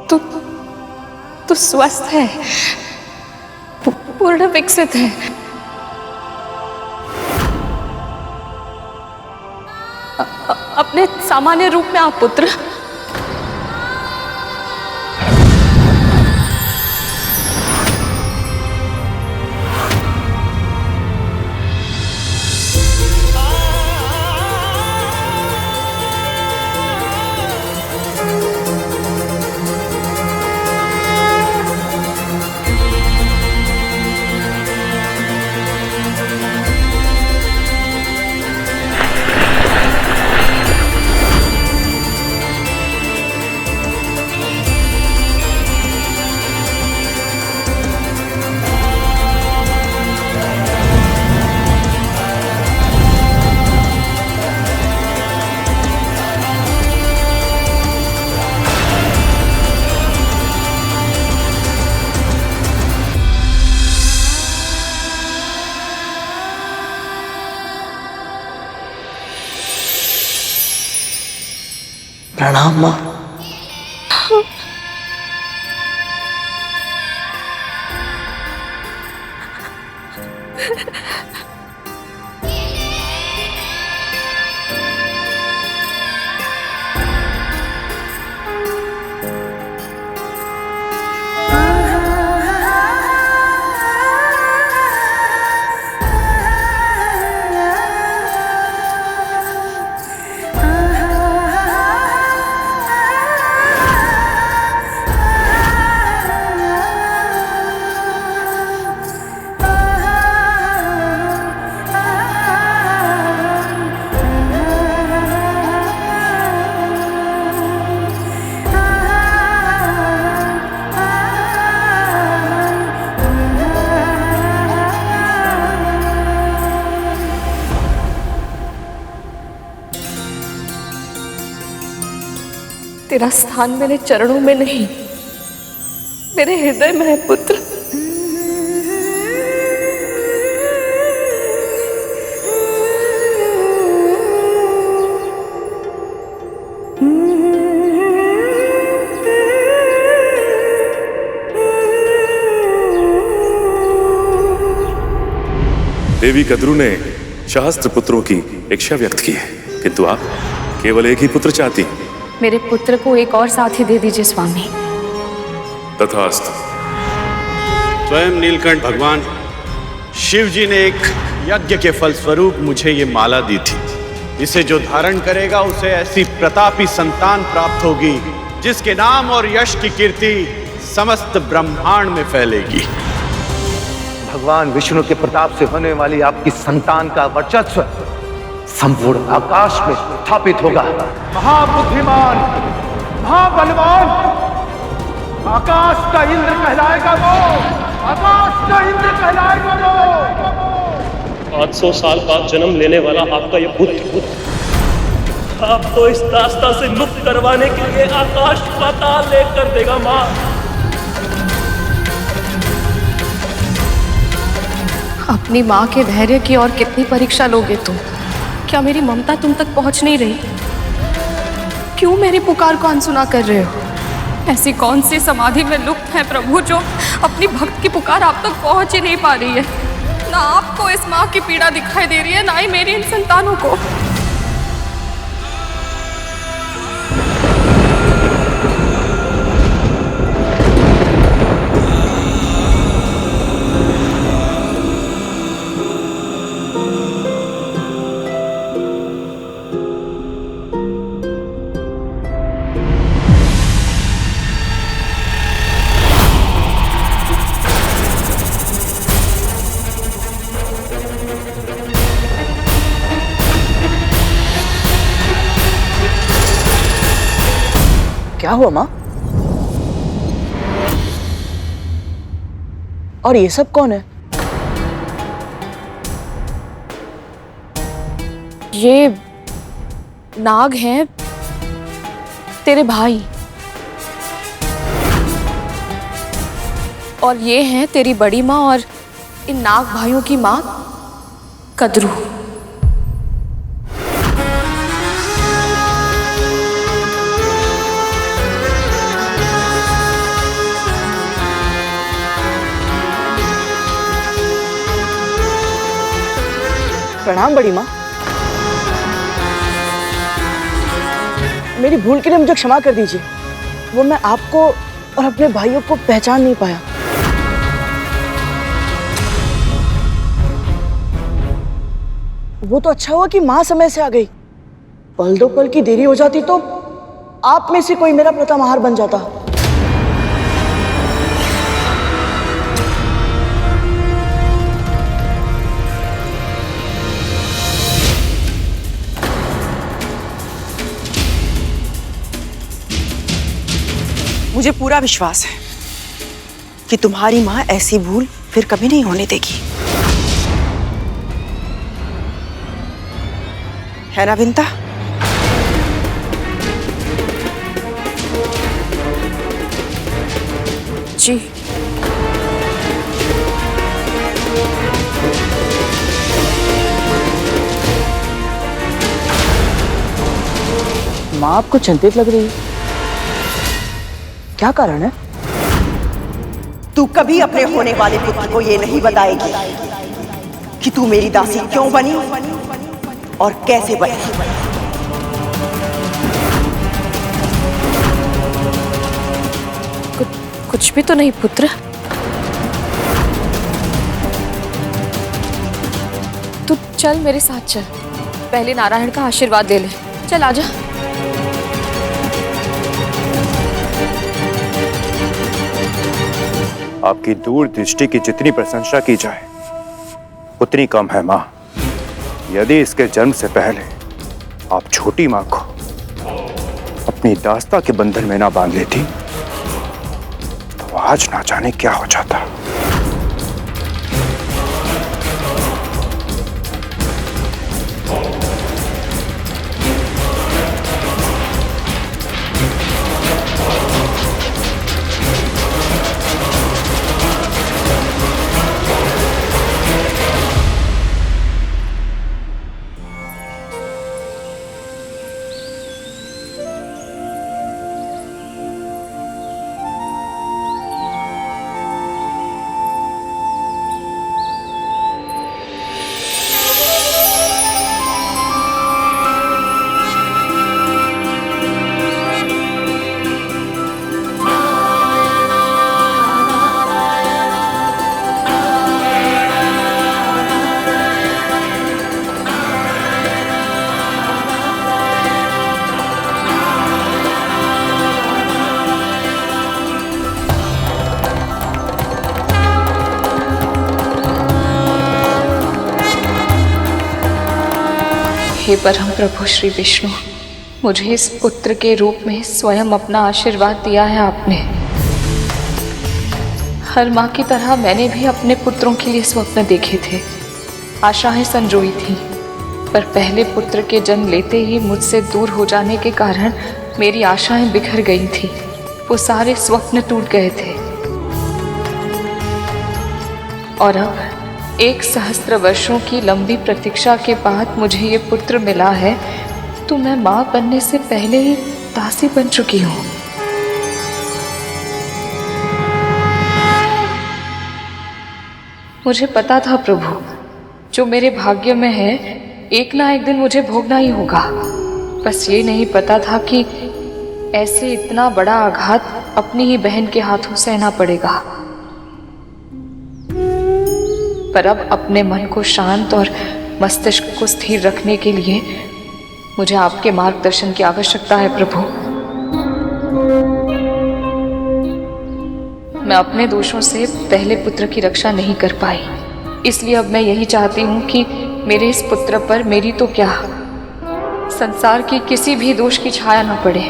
तू स्वस्थ है, पूर्ण विकसित है। अपने सामान्य रूप में आप पुत्र। प्रणाम माँ। तेरा स्थान मेरे चरणों में नहीं, मेरे हृदय में है पुत्र। देवी कद्रू ने सहस्त्र पुत्रों की इच्छा व्यक्त की है, किंतु आप केवल एक ही पुत्र चाहती। मेरे पुत्र को एक और साथी दे दीजिए स्वामी। तथास्तु। स्वयं नीलकंठ भगवान शिव जी ने एक यज्ञ के फलस्वरूप मुझे ये माला दी थी। इसे जो धारण करेगा उसे ऐसी प्रतापी संतान प्राप्त होगी जिसके नाम और यश की कीर्ति समस्त ब्रह्मांड में फैलेगी। भगवान विष्णु के प्रताप से होने वाली आपकी संतान का वर्चस्व संपूर्ण आकाश में स्थापित होगा। महाबुद्धिमान, महाबलवान, आकाश का इंद्र कहलाएगा वो, आकाश का इंद्र कहलाएगा वो। 800 साल बाद जन्म लेने वाला आपका यह पुत्र आपको इस दास्ता से मुक्त करवाने के लिए आकाश पाताल लेकर देगा मां। अपनी माँ के धैर्य की और कितनी परीक्षा लोगे तुम? क्या मेरी ममता तुम तक पहुंच नहीं रही? क्यों मेरी पुकार को अनसुना कर रहे हो? ऐसी कौन सी समाधि में लुप्त है प्रभु जो अपनी भक्त की पुकार आप तक पहुंच ही नहीं पा रही है? ना आपको इस माँ की पीड़ा दिखाई दे रही है, ना ही मेरी इन संतानों को। क्या हुआ माँ? और ये सब कौन है? ये नाग हैं, तेरे भाई। और ये हैं तेरी बड़ी माँ और इन नाग भाइयों की माँ कद्रू। प्रणाम बड़ी माँ। मेरी भूल के लिए मुझे क्षमा कर दीजिए। वो मैं आपको और अपने भाइयों को पहचान नहीं पाया। वो तो अच्छा हुआ कि माँ समय से आ गई। पल दो पल की देरी हो जाती तो आप में से कोई मेरा प्रथम आहार बन जाता। मुझे पूरा विश्वास है कि तुम्हारी माँ ऐसी भूल फिर कभी नहीं होने देगी, है ना विंता? जी। माँ आपको चिंतित लग रही है, क्या कारण है? तू कभी अपने होने वाले पुत्र को ये नहीं बताएगी कि तू मेरी दासी क्यों बनी और कैसे बनी। कुछ भी तो नहीं पुत्र। तू चल मेरे साथ चल, पहले नारायण का आशीर्वाद ले ले। चल आजा। आपकी दूरदृष्टि की जितनी प्रशंसा की जाए उतनी कम है मां। यदि इसके जन्म से पहले आप छोटी मां को अपनी दास्ता के बंधन में ना बांध लेती तो आज ना जाने क्या हो जाता। हे परम प्रभु श्री विष्णु, मुझे इस पुत्र के रूप में स्वयं अपना आशीर्वाद दिया है आपने। हर माँ की तरह मैंने भी अपने पुत्रों के लिए स्वप्न देखे थे, आशाएं संजोई थी, पर पहले पुत्र के जन्म लेते ही मुझसे दूर हो जाने के कारण मेरी आशाएं बिखर गई थी। वो सारे स्वप्न टूट गए थे और अब 1,000 वर्षों की लंबी प्रतीक्षा के बाद मुझे ये पुत्र मिला है, तो मैं माँ बनने से पहले ही दासी बन चुकी हूँ। मुझे पता था प्रभु, जो मेरे भाग्य में है एक ना एक दिन मुझे भोगना ही होगा। बस ये नहीं पता था कि ऐसे इतना बड़ा आघात अपनी ही बहन के हाथों सहना पड़ेगा। पर अब अपने मन को शांत और मस्तिष्क को स्थिर रखने के लिए मुझे आपके मार्गदर्शन की आवश्यकता है प्रभु। मैं अपने दोषों से पहले पुत्र की रक्षा नहीं कर पाई, इसलिए अब मैं यही चाहती हूँ कि मेरे इस पुत्र पर मेरी तो क्या, संसार की किसी भी दोष की छाया न पड़े।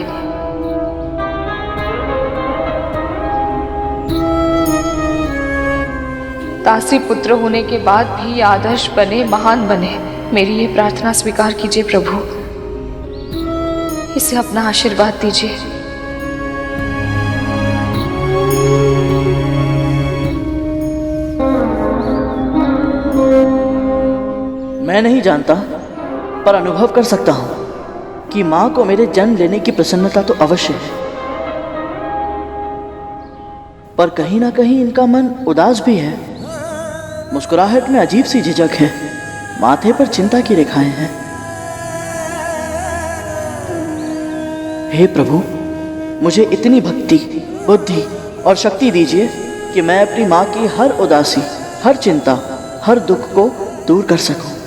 दासी पुत्र होने के बाद भी आदर्श बने, महान बने, मेरी ये प्रार्थना स्वीकार कीजिए प्रभु। इसे अपना आशीर्वाद दीजिए। मैं नहीं जानता, पर अनुभव कर सकता हूं कि मां को मेरे जन्म लेने की प्रसन्नता तो अवश्य है, पर कहीं ना कहीं इनका मन उदास भी है। मुस्कुराहट में अजीब सी झिझक है, माथे पर चिंता की रेखाएं हैं। हे प्रभु, मुझे इतनी भक्ति, बुद्धि और शक्ति दीजिए कि मैं अपनी माँ की हर उदासी, हर चिंता, हर दुख को दूर कर सकूं।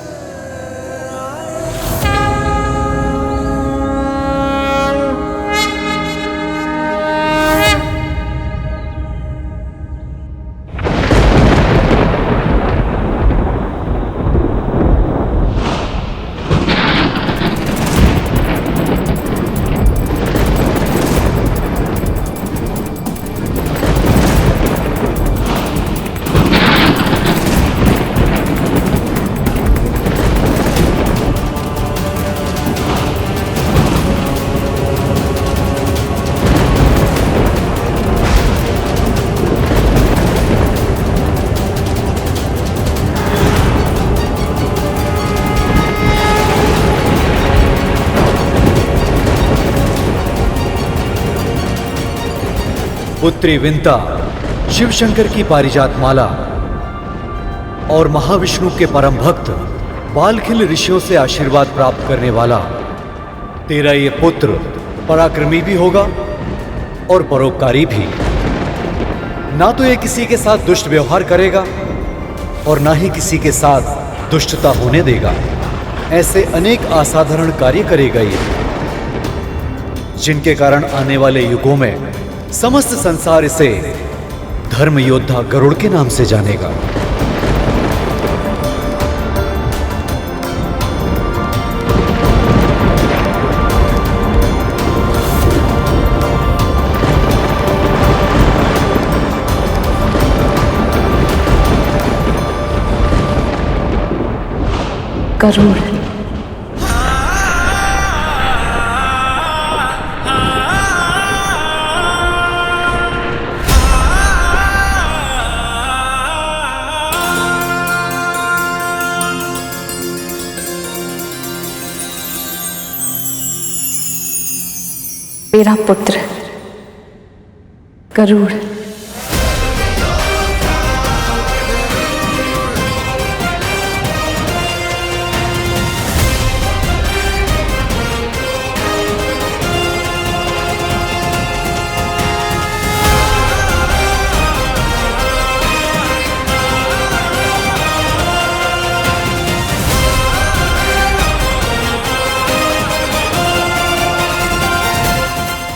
पुत्री विंता, शिव शंकर की पारिजात माला और महाविष्णु के परम भक्त बालखिल ऋषियों से आशीर्वाद प्राप्त करने वाला तेरा ये पुत्र पराक्रमी भी होगा और परोपकारी भी। ना तो ये किसी के साथ दुष्ट व्यवहार करेगा और ना ही किसी के साथ दुष्टता होने देगा। ऐसे अनेक असाधारण कार्य करेगा ये, जिनके कारण आने वाले युगों में समस्त संसार इसे धर्म योद्धा गरुड़ के नाम से जानेगा। गरुड़, मेरा पुत्र गरुड़।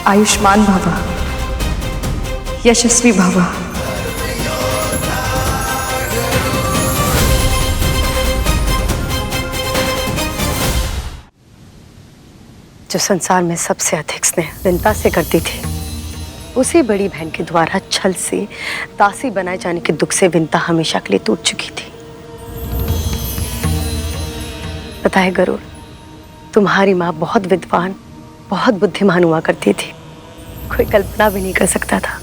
आयुष्मान भव, यशस्वी भव। जो संसार में सबसे अधिक स्नेह विंता से करती थी, उसी बड़ी बहन के द्वारा छल से दासी बनाए जाने के दुख से विंता हमेशा के लिए टूट चुकी थी। पता है गरुड़, तुम्हारी माँ बहुत विद्वान, बहुत बुद्धिमान हुआ करती थी। कोई कल्पना भी नहीं कर सकता था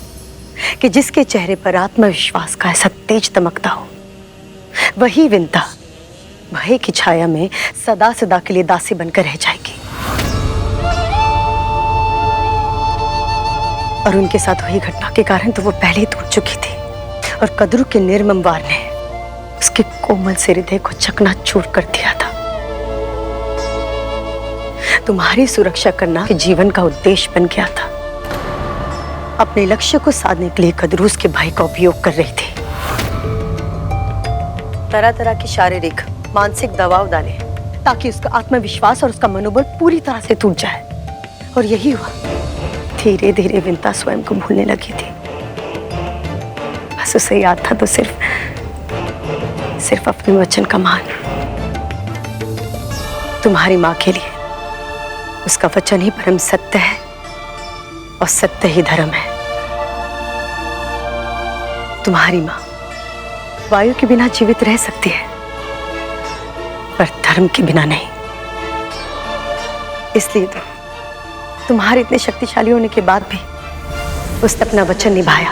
कि जिसके चेहरे पर आत्मविश्वास का ऐसा तेज दमकता हो, वही विंता भय की छाया में सदा सदा के लिए दासी बनकर रह जाएगी। और उनके साथ हुई घटना के कारण तो वो पहले ही टूट चुकी थी, और कद्रू के निर्मम वार ने उसके कोमल से हृदय को चकनाचूर कर दिया था। तुम्हारी सुरक्षा करना जीवन का उद्देश्य बन गया था। अपने लक्ष्य को साधने के लिए कद्रू उसके भाई का उपयोग कर रही थी। तरह तरह की शारीरिक मानसिक दबाव डाले ताकि उसका आत्मविश्वास और उसका मनोबल पूरी तरह से टूट जाए। और यही हुआ। धीरे धीरे विंता स्वयं को भूलने लगी थी। बस उसे याद था तो सिर्फ अपने वचन का मान। तुम्हारी माँ के लिए उसका वचन ही परम सत्य है और सत्य ही धर्म है। तुम्हारी माँ वायु के बिना जीवित रह सकती है, पर धर्म के बिना नहीं। इसलिए तो तुम्हारे इतने शक्तिशाली होने के बाद भी उसने अपना वचन निभाया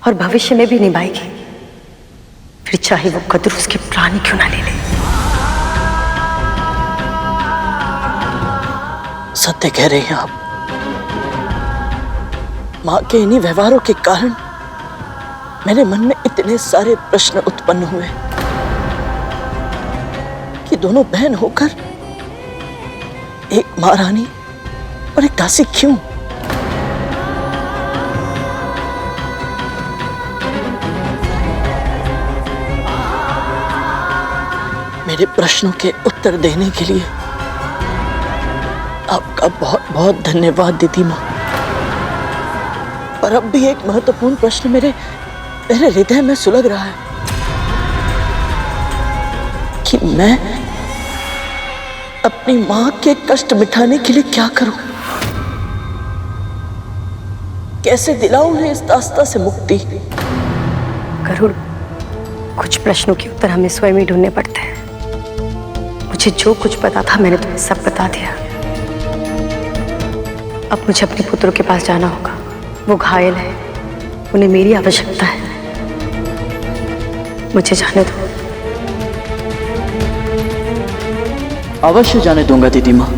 और भविष्य में भी निभाएगी, फिर चाहे वो कद्रू उसके प्राण ही क्यों ना ले ले। सत्य कह रहे हैं आप। माँ के इन्हीं व्यवहारों के कारण मेरे मन में इतने सारे प्रश्न उत्पन्न हुए। कि दोनों बहन होकर एक महारानी और एक दासी क्यों? मेरे प्रश्नों के उत्तर देने के लिए आपका बहुत बहुत धन्यवाद दीदी माँ। पर अब भी एक महत्वपूर्ण प्रश्न मेरे हृदय में सुलग रहा है कि मैं अपनी माँ के कष्ट मिटाने के लिए क्या करूं? कैसे दिलाऊं उन्हें इस दास्ता से मुक्ति? गरुड़, कुछ प्रश्नों के उत्तर हमें स्वयं ही ढूंढने पड़ते हैं। मुझे जो कुछ पता था मैंने तुम्हें सब बता दिया। अब मुझे अपने पुत्रों के पास जाना होगा। वो घायल है, उन्हें मेरी आवश्यकता है। मुझे जाने दो। अवश्य जाने दूंगा दीदी माँ,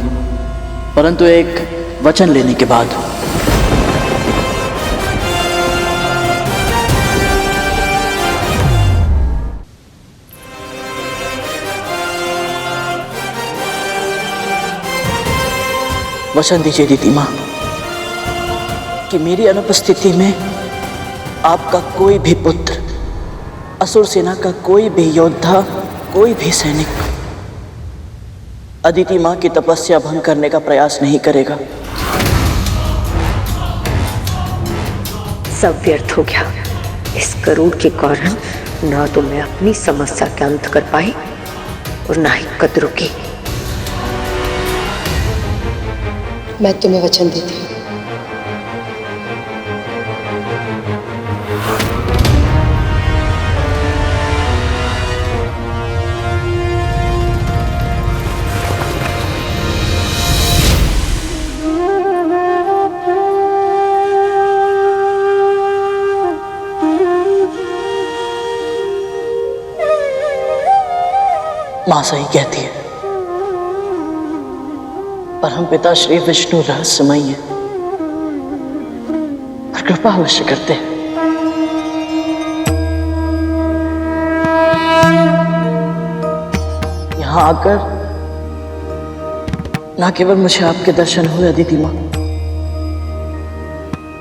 परंतु एक वचन लेने के बाद। वचन दीजिए दीदी माँ कि मेरी अनुपस्थिति में आपका कोई भी पुत्र, असुर सेना का कोई भी योद्धा, कोई भी सैनिक अदिति माँ की तपस्या भंग करने का प्रयास नहीं करेगा। सब व्यर्थ हो गया। इस गरुड़ के कारण ना तो मैं अपनी समस्या का अंत कर पाई और ना ही कद्रों की। मैं तुम्हें वचन देती हूँ, मां सही कहती है। परमपिता श्री विष्णु रहस्यमय है और कृपा अवश्य करते हैं। यहां आकर न केवल मुझे आपके दर्शन हुए अदिति मां,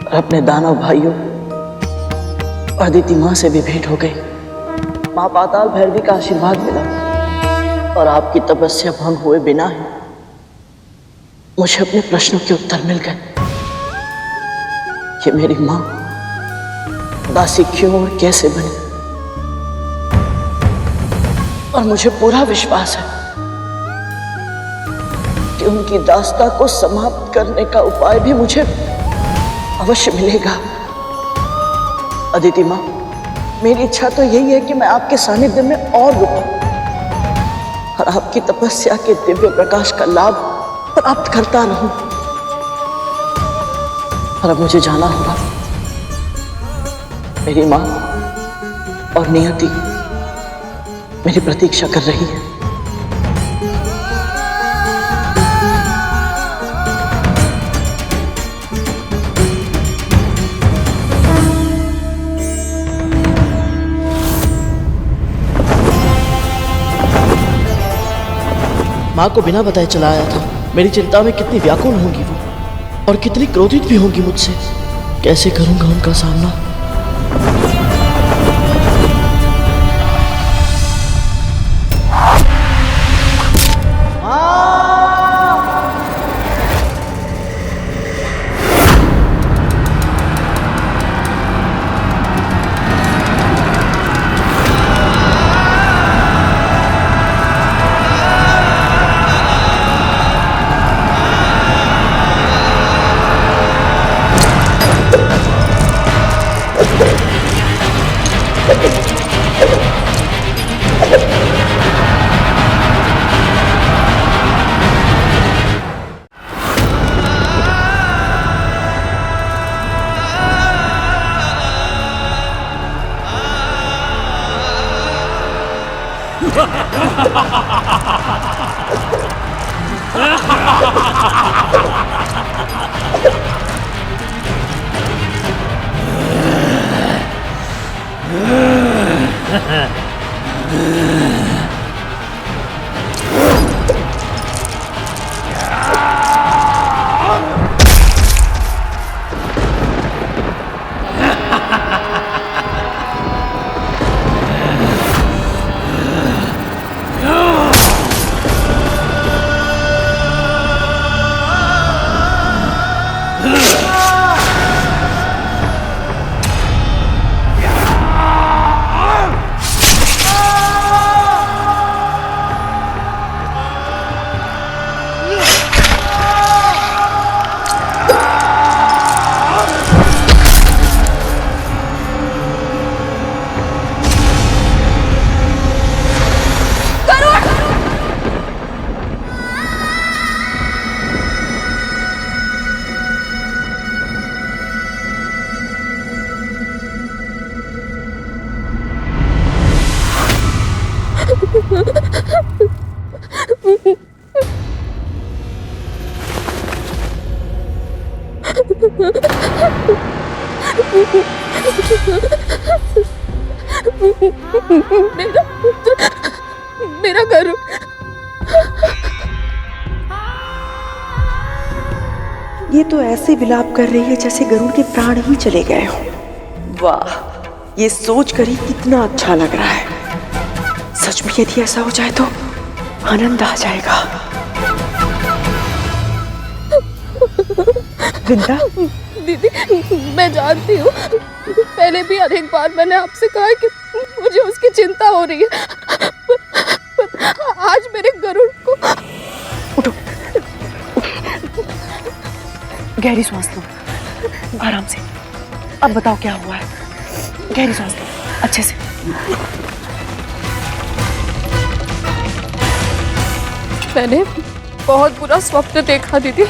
और अपने दानव भाइयों और अदिति मां से भी भेंट हो गई। मां पाताल भैरवी का आशीर्वाद मिला और आपकी तपस्या भंग हुए बिना ही मुझे अपने प्रश्नों के उत्तर मिल गए कि मेरी मां दासी क्यों और कैसे बनी। और मुझे पूरा विश्वास है कि उनकी दास्ता को समाप्त करने का उपाय भी मुझे अवश्य मिलेगा। अदिति मां, मेरी इच्छा तो यही है कि मैं आपके सानिध्य में और रुकूं और आपकी तपस्या के दिव्य प्रकाश का लाभ प्राप्त करता रहूं। और अब मुझे जाना होगा। मेरी मां और नियति मेरी प्रतीक्षा कर रही है। मां को बिना बताए चला आया था। मेरी चिंता में कितनी व्याकुल होंगी वो और कितनी क्रोधित भी होंगी मुझसे। कैसे करूंगा उनका सामना? मेरा गरुड़। ये तो ऐसे विलाप कर रही है जैसे गरुड़ के प्राण ही चले गए हो। वाह, ये सोच कर ही कितना अच्छा लग रहा है। सच में यदि ऐसा हो जाए तो आनंद आ जाएगा। विंता, दीदी, मैं जानती हूँ, पहले भी अनेक बार मैंने आपसे कहा कि मुझे उसकी चिंता हो रही है, पर आज मेरे गरुड़ को। उठो, गहरी सांस लो, आराम से। अब बताओ क्या हुआ है। गहरी सांस लो, अच्छे से। मैंने बहुत बुरा स्वप्न देखा दीदी।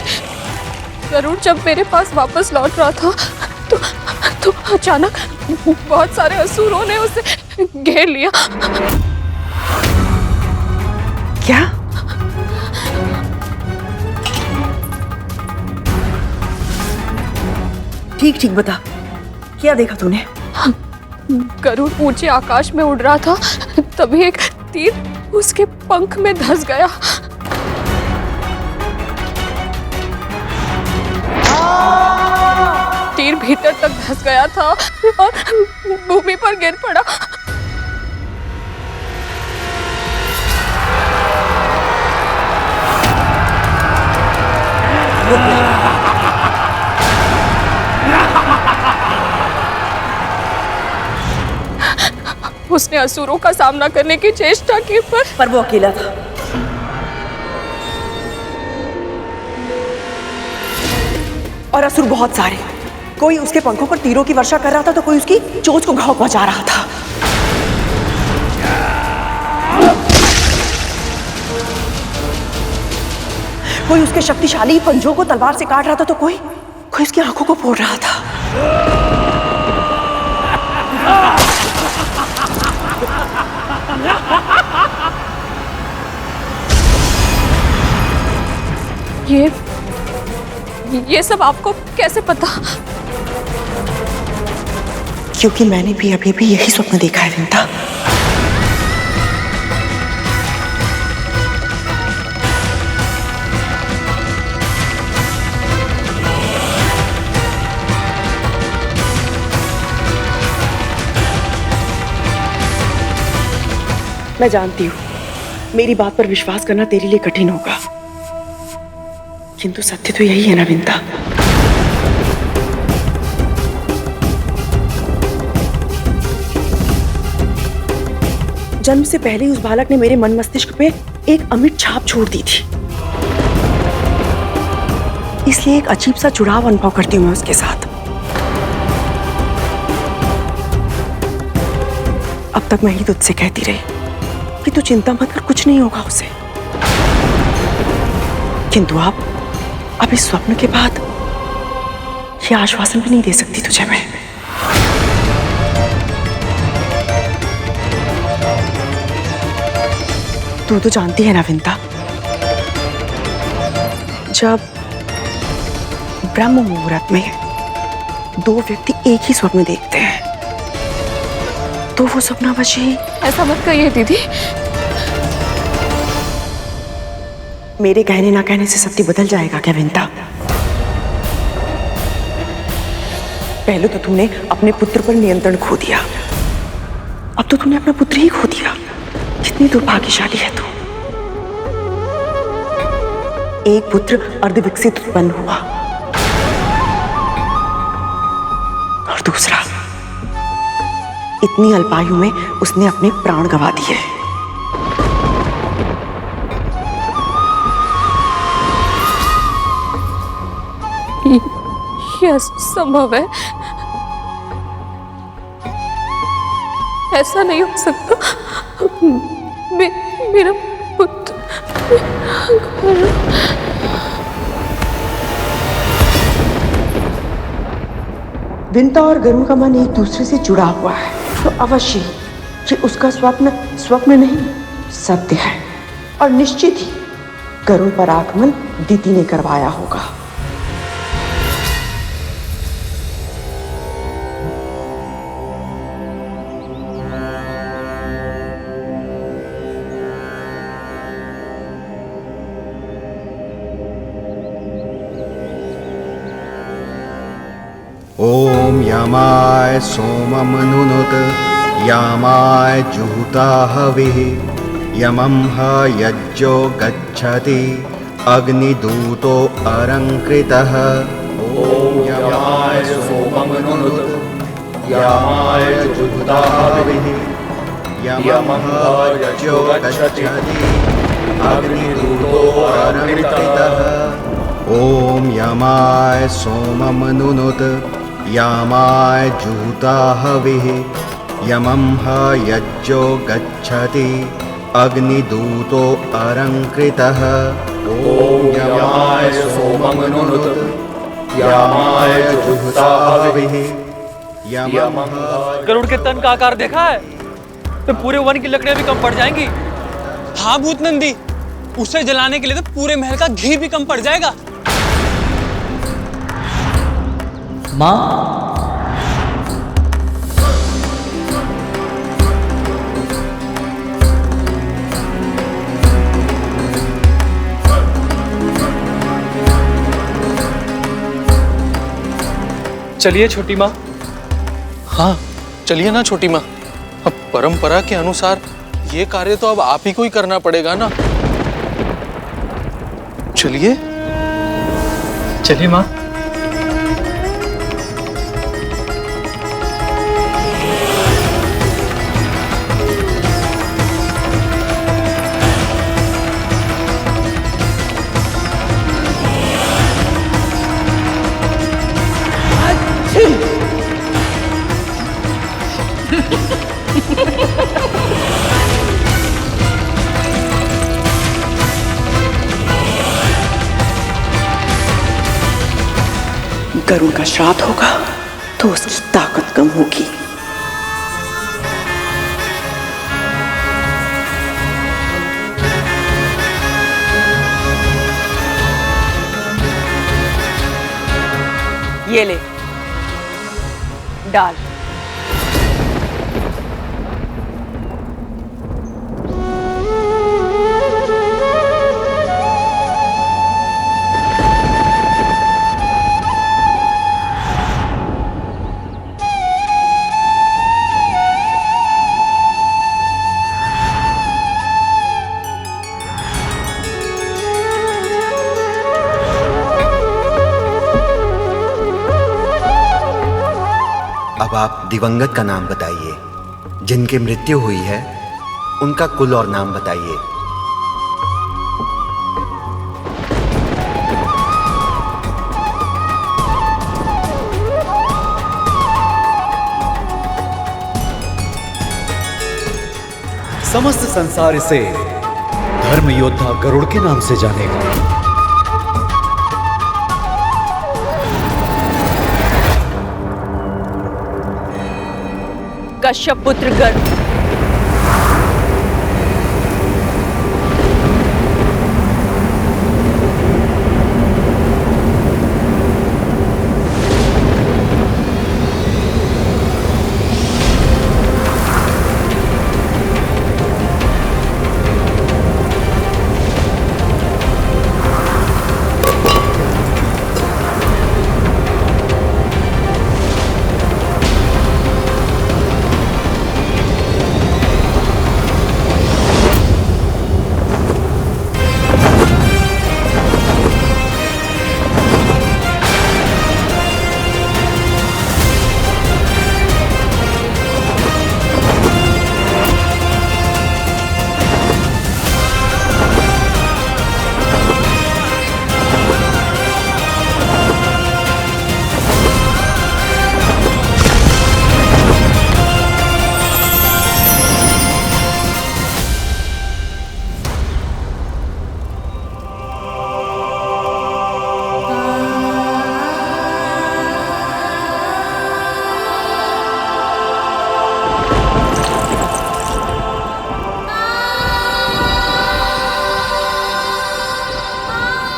गरुड़ जब मेरे पास वापस लौट रहा था तो अचानक बहुत सारे असुरों ने उसे घेर लिया। क्या? ठीक ठीक बता, क्या देखा तूने? गरुड़ ऊंचे आकाश में उड़ रहा था, तभी एक तीर उसके पंख में धंस गया। तीर भीतर तक धंस गया था और भूमि पर गिर पड़ा। उसने असुरों का सामना करने की चेष्टा की, पर वो अकेला था। और असुर बहुत सारे। कोई उसके पंखों पर तीरों की वर्षा कर रहा था तो कोई उसकी चोंच को घाव पहुंचा रहा था। कोई उसके शक्तिशाली पंजों को तलवार से काट रहा था तो कोई उसकी आंखों को फोड़ रहा था। ये सब आपको कैसे पता? क्योंकि मैंने भी अभी यही स्वप्न देखा है विंता। मैं जानती हूँ मेरी बात पर विश्वास करना तेरे लिए कठिन होगा, किंतु सत्य तो यही है ना विंता। जन्म से पहले ही उस बालक ने मेरे मन मस्तिष्क पे एक अमिट छाप छोड़ दी थी, इसलिए एक अजीब सा जुड़ाव अनुभव करती हूँ मैं उसके साथ। अब तक मैं ही तुझसे कहती रही कि तू चिंता मत कर, कुछ नहीं होगा उसे, किंतु अब इस स्वप्न के बाद ये आश्वासन भी नहीं दे सकती तुझे मैं। तू तो जानती है ना विंता, जब ब्रह्म मुहूर्त में दो व्यक्ति एक ही स्वप्न देखते हैं तो वो सपनावश ही। ऐसा मत कहिए दीदी। मेरे कहने ना कहने से सत्य बदल जाएगा क्या विंता? पहले तो तूने अपने पुत्र पर नियंत्रण खो दिया, अब तो तूने अपना पुत्र ही खो दिया। कितनी दुर्भाग्यशाली है तू। एक पुत्र अर्धविकसित उत्पन्न हुआ और दूसरा इतनी अल्पायु में उसने अपने प्राण गंवा दिए। यह संभव है? ऐसा नहीं हो सकता। मेरा पुत्र। विंता और गरुड़ का मन एक दूसरे से जुड़ा हुआ है, तो अवश्य कि उसका स्वप्न नहीं सत्य है। और निश्चित ही गरुड़ पर आगमन दीदी ने करवाया होगा। ॐ यमाय सोमं नुनुत यामाय जुहुता हविः यमं ह यज्ञो गच्छति अग्निदूतो अलङ्कृतः ॐ यमाय सोमं नुनुत यामाय जुहुता हविः यमं ह यज्ञो गच्छति अग्निदूतो अलङ्कृतः ॐ यमाय सोमं नुनुत यामाय जुहुता हविः यमं ह यज्ञो गच्छति अग्निदूतो अलङ्कृतः ॐ यमाय सोमं नुनुत यामाय जुहुता हविः यमं ह। गरुड़ के तन का आकार देखा है? तो पूरे वन की लकड़ियां भी कम पड़ जाएंगी। हाँ भूत नंदी, उसे जलाने के लिए तो पूरे महल का घी भी कम पड़ जाएगा। माँ, चलिए छोटी माँ। हाँ चलिए ना छोटी माँ, अब परंपरा के अनुसार ये कार्य तो अब आप ही को ही करना पड़ेगा ना। चलिए चलिए माँ। गरुड़ का श्राद्ध होगा तो उसकी ताकत कम होगी। ये ले, डाल। अब आप दिवंगत का नाम बताइए। जिनकी मृत्यु हुई है उनका कुल और नाम बताइए। समस्त संसार इसे धर्म योद्धा गरुड़ के नाम से जानेगा। कश्यप पुत्र गरुड़।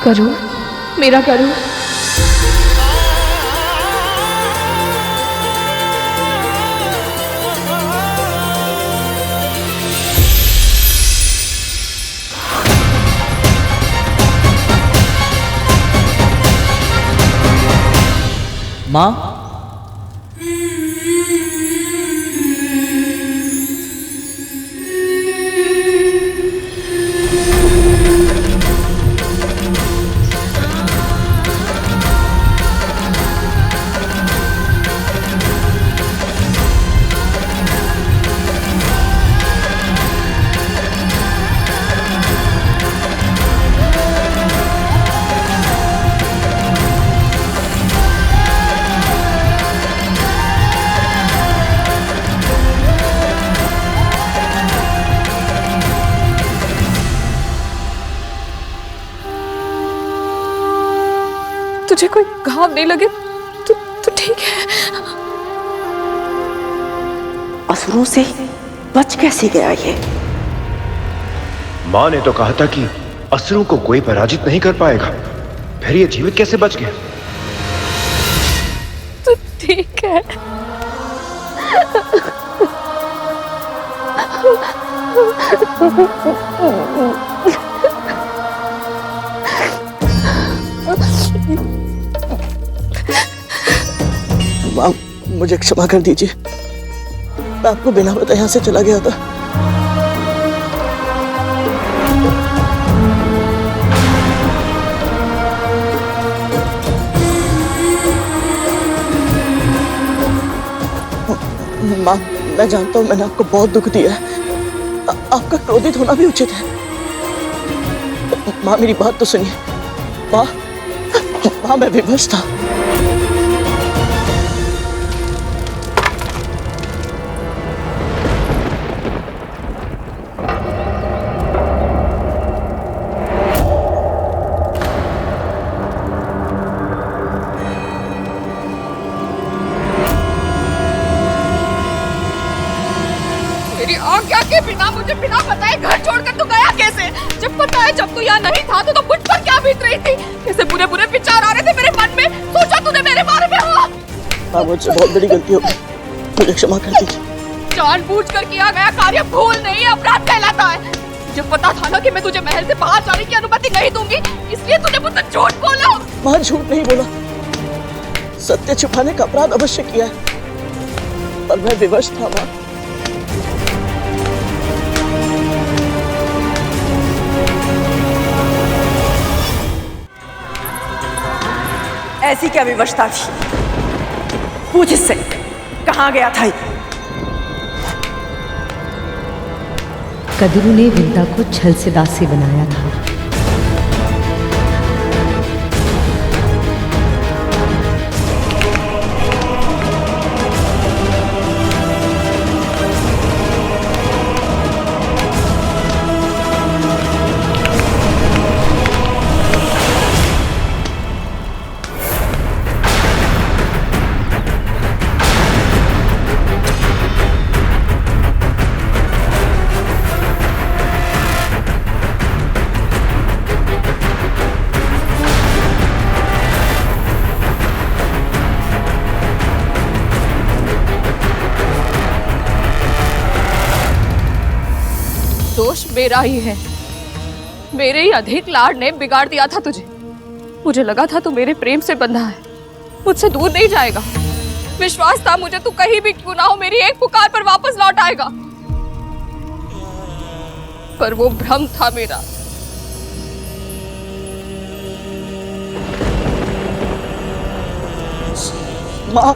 गरुड़, मेरा गरुड़। माँ, मुझे कोई घाव नहीं लगे तो ठीक है। असुरों से बच कैसे गया ये? माँ ने तो कहा था कि असुरों को कोई पराजित नहीं कर पाएगा, फिर ये जीवित कैसे बच गया? तो ठीक है। माँ, मुझे क्षमा कर दीजिए, मैं आपको बिना बताए यहाँ से चला गया था। माँ, मैं जानता हूँ मैंने आपको बहुत दुख दिया है, आपका क्रोधित होना भी उचित है। माँ, मेरी बात तो सुनिए। माँ, मैं विवश था। आज्ञा के बिना, मुझे बिना बताए घर छोड़कर तू गया कैसे? जब पता है जब तू यहाँ नहीं था तो मुझ पर क्या बीत रही थी? कैसे बुरे बुरे विचार आ रहे थे मेरे मन में? सोचा तूने मेरे बारे में हो? हाँ, मुझसे बहुत बड़ी गलती हो गई, मुझे क्षमा कर दीजिए। जानबूझकर किया गया कार्य भूल नहीं, अपराध कहलाता है। जब पता था ना कि मैं तुझे महल से बाहर जाने की अनुमति नहीं दूंगी, इसलिए तूने मुझसे झूठ बोला। माँ, झूठ नहीं बोला, सत्य छुपाने का अपराध अवश्य किया है, पर मैं विवश था। माँ, ऐसी क्या विवशता थी? पूछ इससे, कहाँ गया था ये? कद्रू ने विंता को छल से दासी बनाया था। दोष मेरा ही है, मेरे ही अधिक लाड ने बिगाड़ दिया था तुझे। मुझे लगा था तू मेरे प्रेम से बंधा है, मुझसे दूर नहीं जाएगा। विश्वास था मुझे तू कहीं भी क्यों ना हो मेरी एक पुकार पर वापस लौट आएगा, पर वो भ्रम था मेरा। माँ,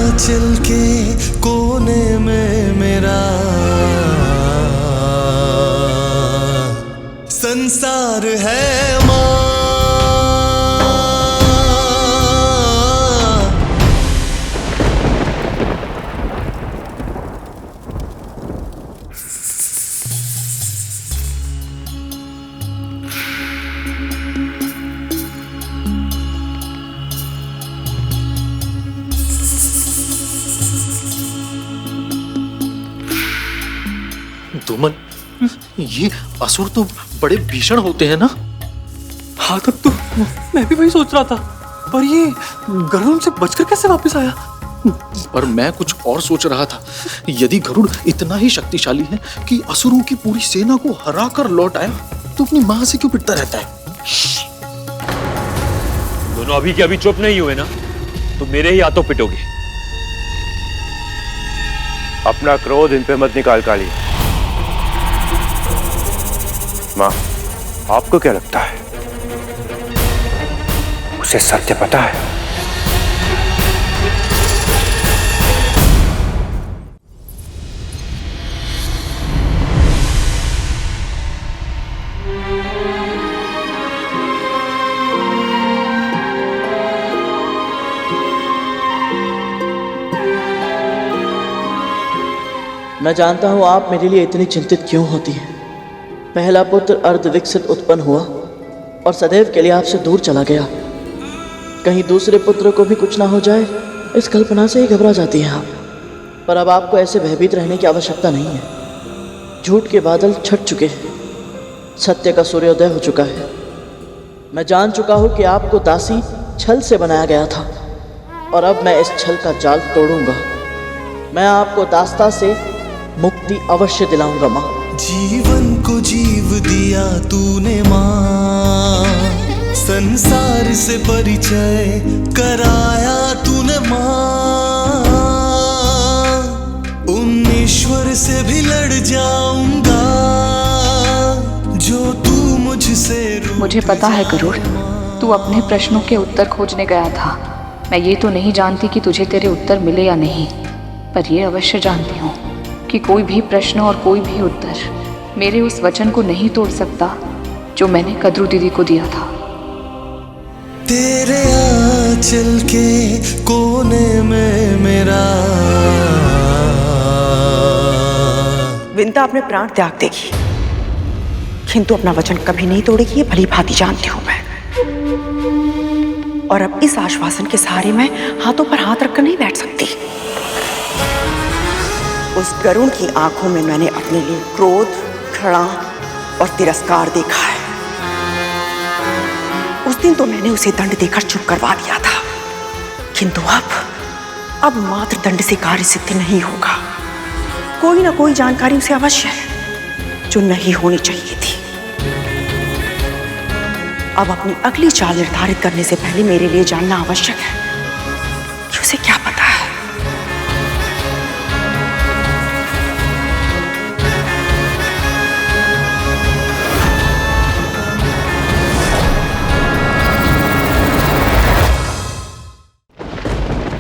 आंचल के कोने में मेरा संसार है माँ। धूमल, ये असुर तो बड़े भीषण होते हैं ना? हाँ, तब तो मैं भी वही सोच रहा था, पर ये गरुड़ से बचकर कैसे वापस आया? पर मैं कुछ और सोच रहा था। यदि गरुड़ इतना ही शक्तिशाली है कि असुरों की पूरी सेना को हरा कर लौट आया, तो अपनी मां से क्यों पिटता रहता है? दोनों अभी के अभी चुप नहीं हुए ना, तो मेरे ही हाथों पिटोगे। अपना क्रोध इन पे मत निकाल काली। मां, आपको क्या लगता है उसे सत्य पता है? मैं जानता हूं आप मेरे लिए इतनी चिंतित क्यों होती हैं। पहला पुत्र अर्धविकसित उत्पन्न हुआ और सदैव के लिए आपसे दूर चला गया। कहीं दूसरे पुत्र को भी कुछ ना हो जाए, इस कल्पना से ही घबरा जाती हैं आप। पर अब आपको ऐसे भयभीत रहने की आवश्यकता नहीं है। झूठ के बादल छट चुके हैं, सत्य का सूर्योदय हो चुका है। मैं जान चुका हूं कि आपको दासी छल से बनाया गया था, और अब मैं इस छल का जाल तोड़ूंगा। मैं आपको दास्ता से मुक्ति अवश्य दिलाऊंगा माँ। जीवन को जीव दिया तूने माँ, संसार से परिचय कराया तूने माँ। उन ईश्वर से भी लड़ जाऊंगा जो तू मुझसे। मुझे पता है गरुड़, तू अपने प्रश्नों के उत्तर खोजने गया था। मैं ये तो नहीं जानती कि तुझे तेरे उत्तर मिले या नहीं, पर ये अवश्य जानती हूँ कि कोई भी प्रश्न और कोई भी उत्तर मेरे उस वचन को नहीं तोड़ सकता जो मैंने कद्रू दीदी को दिया था। तेरे आंचल के कोने में मेरा। विंता अपने प्राण त्याग देगी, किंतु अपना वचन कभी नहीं तोड़ेगी, ये भली भांति जानती हूं मैं। और अब इस आश्वासन के सहारे मैं हाथों पर हाथ रखकर नहीं बैठ सकती। उस गरुड़ की आंखों में मैंने अपने लिए क्रोध, घृणा और तिरस्कार देखा है। उस दिन तो मैंने उसे दंड देकर चुप करवा दिया था, किंतु अब मात्र दंड से कार्य सिद्ध नहीं होगा। कोई ना कोई जानकारी उसे अवश्य है जो नहीं होनी चाहिए थी। अब अपनी अगली चाल निर्धारित करने से पहले मेरे लिए जानना आवश्यक है कि उसे क्या पता है।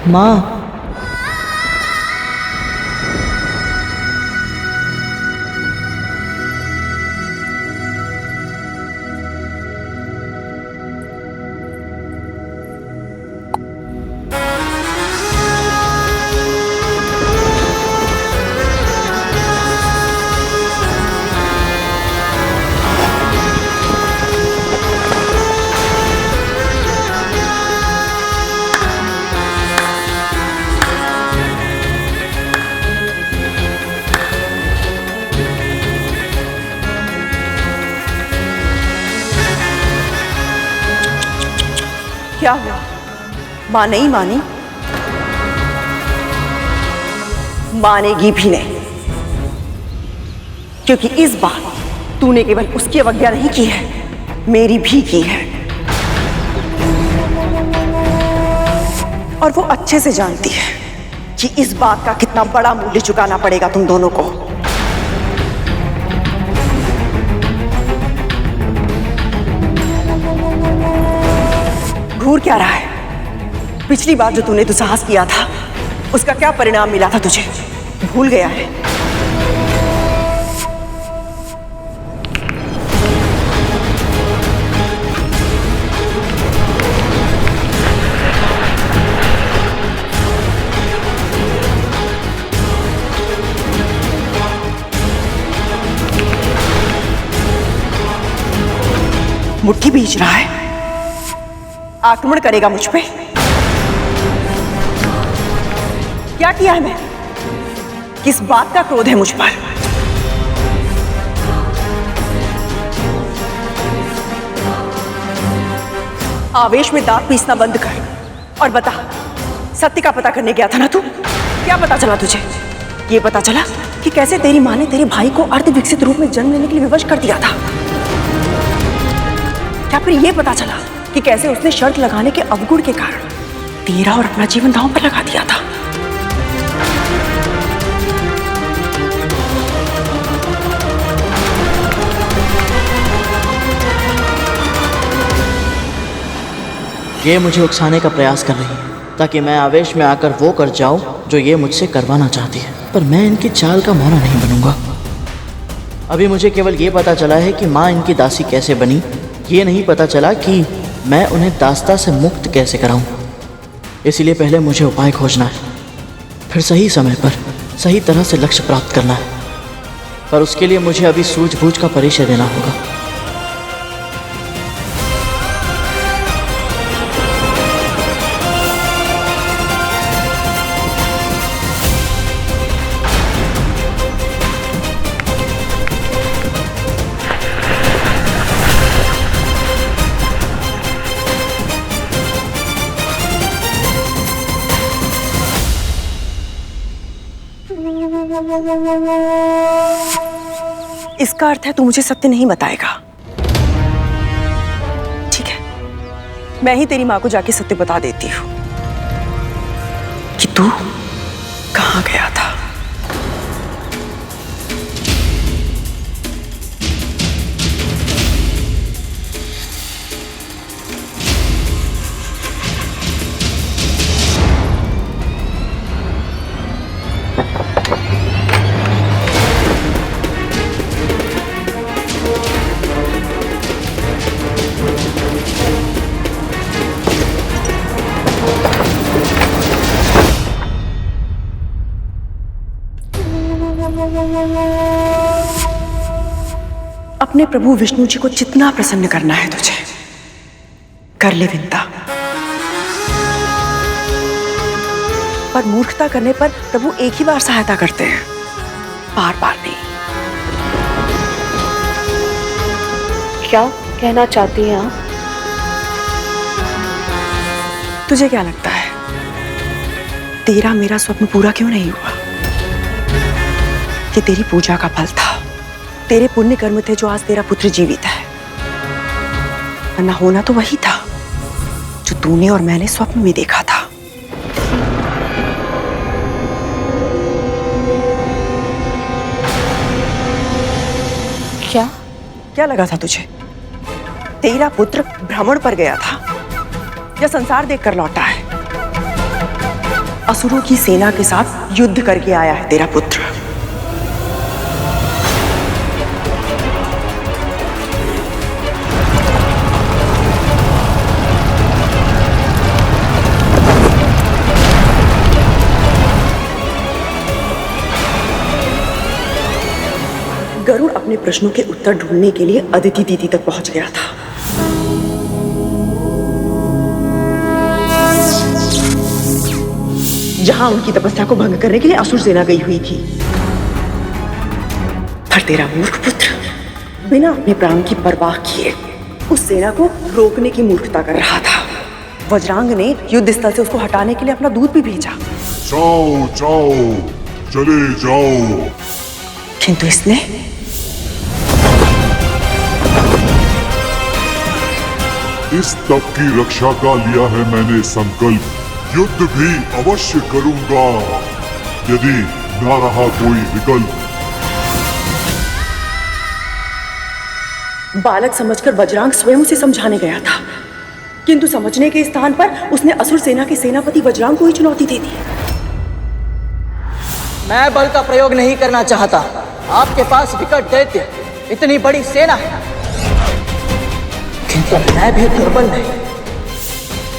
माँ, क्या हुआ? मां नहीं मानी? मानेगी भी नहीं, क्योंकि इस बार तूने केवल उसकी अवज्ञा नहीं की है, मेरी भी की है। और वो अच्छे से जानती है कि इस बात का कितना बड़ा मूल्य चुकाना पड़ेगा तुम दोनों को। घूर क्या रहा है? पिछली बार जो तूने दुस्साहस किया था, उसका क्या परिणाम मिला था तुझे? भूल गया है? मुट्ठी बीच रहा है, आक्रमण करेगा मुझ पे। क्या किया है मैं? किस बात का क्रोध है मुझ पर? आवेश में दांत पीसना बंद कर और बता, सत्य का पता करने गया था ना तू? क्या पता चला तुझे? ये पता चला कि कैसे तेरी माँ ने तेरे भाई को अर्ध विकसित रूप में जन्म लेने के लिए विवश कर दिया था? क्या फिर ये पता चला कि कैसे उसने शर्त लगाने के अवगुण के कारण तेरा और अपना जीवन दांव पर लगा दिया था? ये मुझे उकसाने का प्रयास कर रही है ताकि मैं आवेश में आकर वो कर जाऊं जो ये मुझसे करवाना चाहती है, पर मैं इनकी चाल का मोहरा नहीं बनूंगा। अभी मुझे केवल ये पता चला है कि माँ इनकी दासी कैसे बनी, ये नहीं पता चला कि मैं उन्हें दास्ता से मुक्त कैसे कराऊं। इसीलिए पहले मुझे उपाय खोजना है, फिर सही समय पर सही तरह से लक्ष्य प्राप्त करना है, पर उसके लिए मुझे अभी सूझबूझ का परिचय देना होगा। इसका अर्थ है तू मुझे सत्य नहीं बताएगा। ठीक है, मैं ही तेरी माँ को जाके सत्य बता देती हूँ कि तू कहाँ गया था। अपने प्रभु विष्णु जी को जितना प्रसन्न करना है तुझे कर ले विंता, पर मूर्खता करने पर प्रभु एक ही बार सहायता करते हैं, बार बार नहीं। क्या कहना चाहती हैं आप? तुझे क्या लगता है तेरा मेरा स्वप्न पूरा क्यों नहीं हुआ? ये तेरी पूजा का फल था, तेरे पुण्य कर्म थे जो आज तेरा पुत्र जीवित है, वरना होना तो वही था जो तूने और मैंने स्वप्न में देखा था। क्या लगा था तुझे? तेरा पुत्र भ्रमण पर गया था या संसार देखकर लौटा है? असुरों की सेना के साथ युद्ध करके आया है तेरा पुत्र। गरुड़ अपने प्रश्नों के उत्तर ढूंढने के लिए अदिति दीदी तक पहुंच गया था। जहां उनकी तपस्या को भंग करने के लिए असुर सेना गई हुई थी। पर तेरा मूर्ख पुत्र बिना अपने प्राण की परवाह किए उस सेना को रोकने की मूर्खता कर रहा था। वज्रांग ने युद्ध स्थल से उसको हटाने के लिए अपना दूत भी भेजा। जाओ जाओ, चले जाओ। किंतु इसने इस तप की रक्षा का लिया है मैंने संकल्प। युद्ध भी अवश्य करूंगा यदि ना रहा कोई विकल्प। बालक समझकर वज्रांग स्वयं उसे समझाने गया था, किंतु समझने के स्थान पर उसने असुर सेना के सेनापति वज्रांग को ही चुनौती दे दी। मैं बल का प्रयोग नहीं करना चाहता। आपके पास विकट दैत्य, इतनी बड़ी सेना है, किंतु मैं भी दुर्बल नहीं।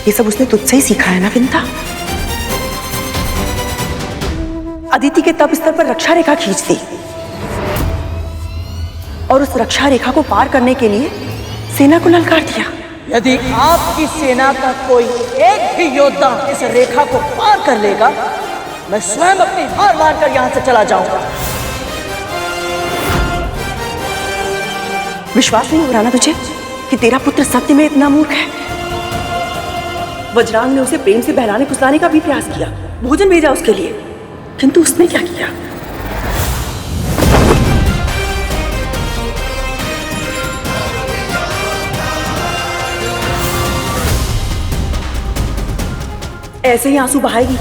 ये सब उसने तुझसे ही सीखा है ना विंता? अदिति के तप स्तर पर रक्षा रेखा खींच दी और उस रक्षा रेखा को पार करने के लिए सेना को ललकार दिया। यदि आपकी सेना का कोई एक भी योद्धा इस रेखा को पार कर लेगा, मैं स्वयं अपनी हार मानकर यहां से चला जाऊंगा। विश्वास नहीं हो रहा ना तुझे कि तेरा पुत्र सत्य में इतना मूर्ख है? वज्रांग ने उसे प्रेम से बहलाने फुसलाने का भी प्रयास किया, भोजन भेजा उसके लिए, किंतु उसने क्या किया? ऐसे ही आंसू बहाएगी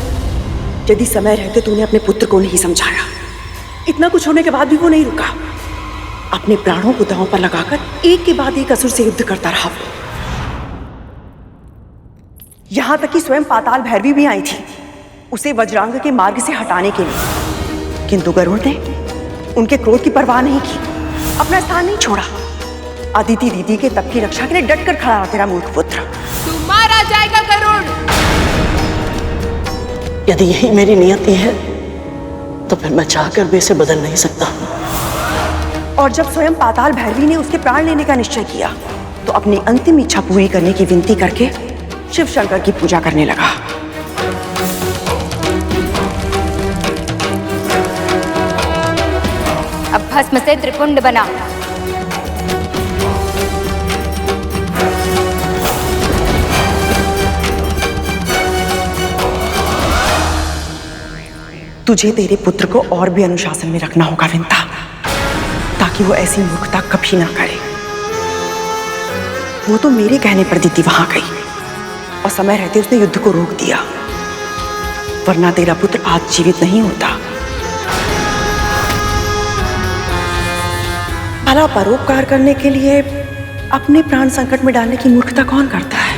यदि समय रहते तूने अपने पुत्र को नहीं समझाया। इतना कुछ होने के बाद भी वो नहीं रुका, अपने प्राणों को दांव पर लगाकर एक के बाद एक असुर से युद्ध करता रहा। यहां तक कि स्वयं पाताल भैरवी भी आई थी उसे वज्रांग के मार्ग से हटाने के लिए, किंतु गरुड़ ने उनके क्रोध की परवाह नहीं की, अपना स्थान नहीं छोड़ा। अदिति दीदी के तप की रक्षा के लिए डटकर खड़ा रहा तेरा मूर्ख पुत्र। तू मारा जाएगा गरुड़। यदि यही मेरी नियति है तो फिर मैं चाहकर भी इसे बदल नहीं सकता। और जब स्वयं पाताल भैरवी ने उसके प्राण लेने का निश्चय किया तो अपनी अंतिम इच्छा पूरी करने की विनती करके शिव शंकर की पूजा करने लगा। अब भस्म से त्रिपुंड बना। तुझे तेरे पुत्र को और भी अनुशासन में रखना होगा विंता, ताकि वो ऐसी मूर्खता कभी ना करे। वो तो मेरे कहने पर दीदी वहां गई और समय रहते उसने युद्ध को रोक दिया, वरना तेरा पुत्र आज जीवित नहीं होता। भला परोपकार करने के लिए अपने प्राण संकट में डालने की मूर्खता कौन करता है?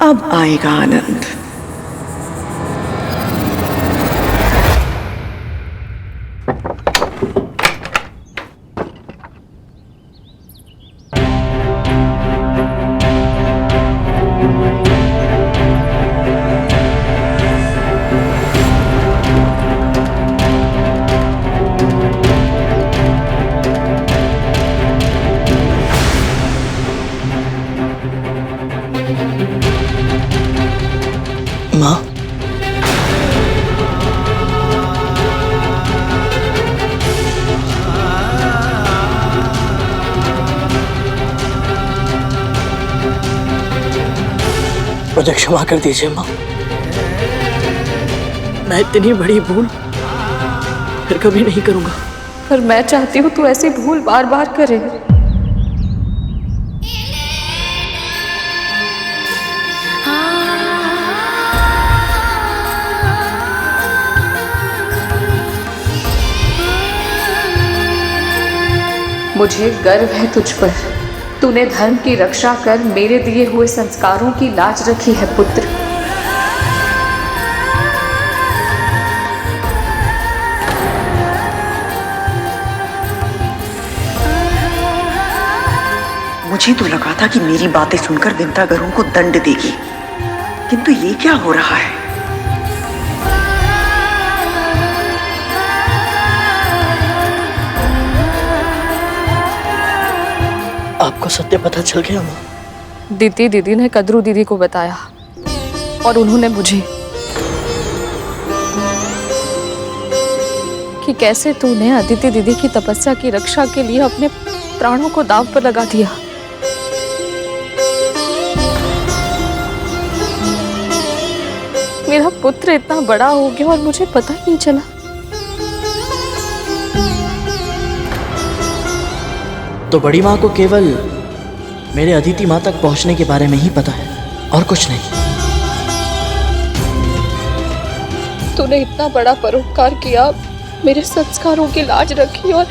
अब आएगा आनंद। माँ, मुझे क्षमा कर दीजिए माँ। मैं इतनी बड़ी भूल फिर कभी नहीं करूंगा। पर मैं चाहती हूँ तू ऐसी भूल बार बार करे। मुझे गर्व है तुझ पर। तूने धर्म की रक्षा कर मेरे दिए हुए संस्कारों की लाज रखी है पुत्र। मुझे तो लगा था कि मेरी बातें सुनकर विंता गरुड़ को दंड देगी, किंतु ये क्या हो रहा है? आपको सत्य पता चल गया माँ? दीदी ने कद्रू दीदी को बताया और उन्होंने मुझे कि कैसे तूने अदिति दीदी की तपस्या की रक्षा के लिए अपने प्राणों को दांव पर लगा दिया। मेरा पुत्र इतना बड़ा हो गया और मुझे पता ही नहीं चला। तो बड़ी माँ को केवल मेरे अदिति माँ तक पहुंचने के बारे में ही पता है और कुछ नहीं। तूने इतना बड़ा परोपकार किया, मेरे संस्कारों की लाज रखी और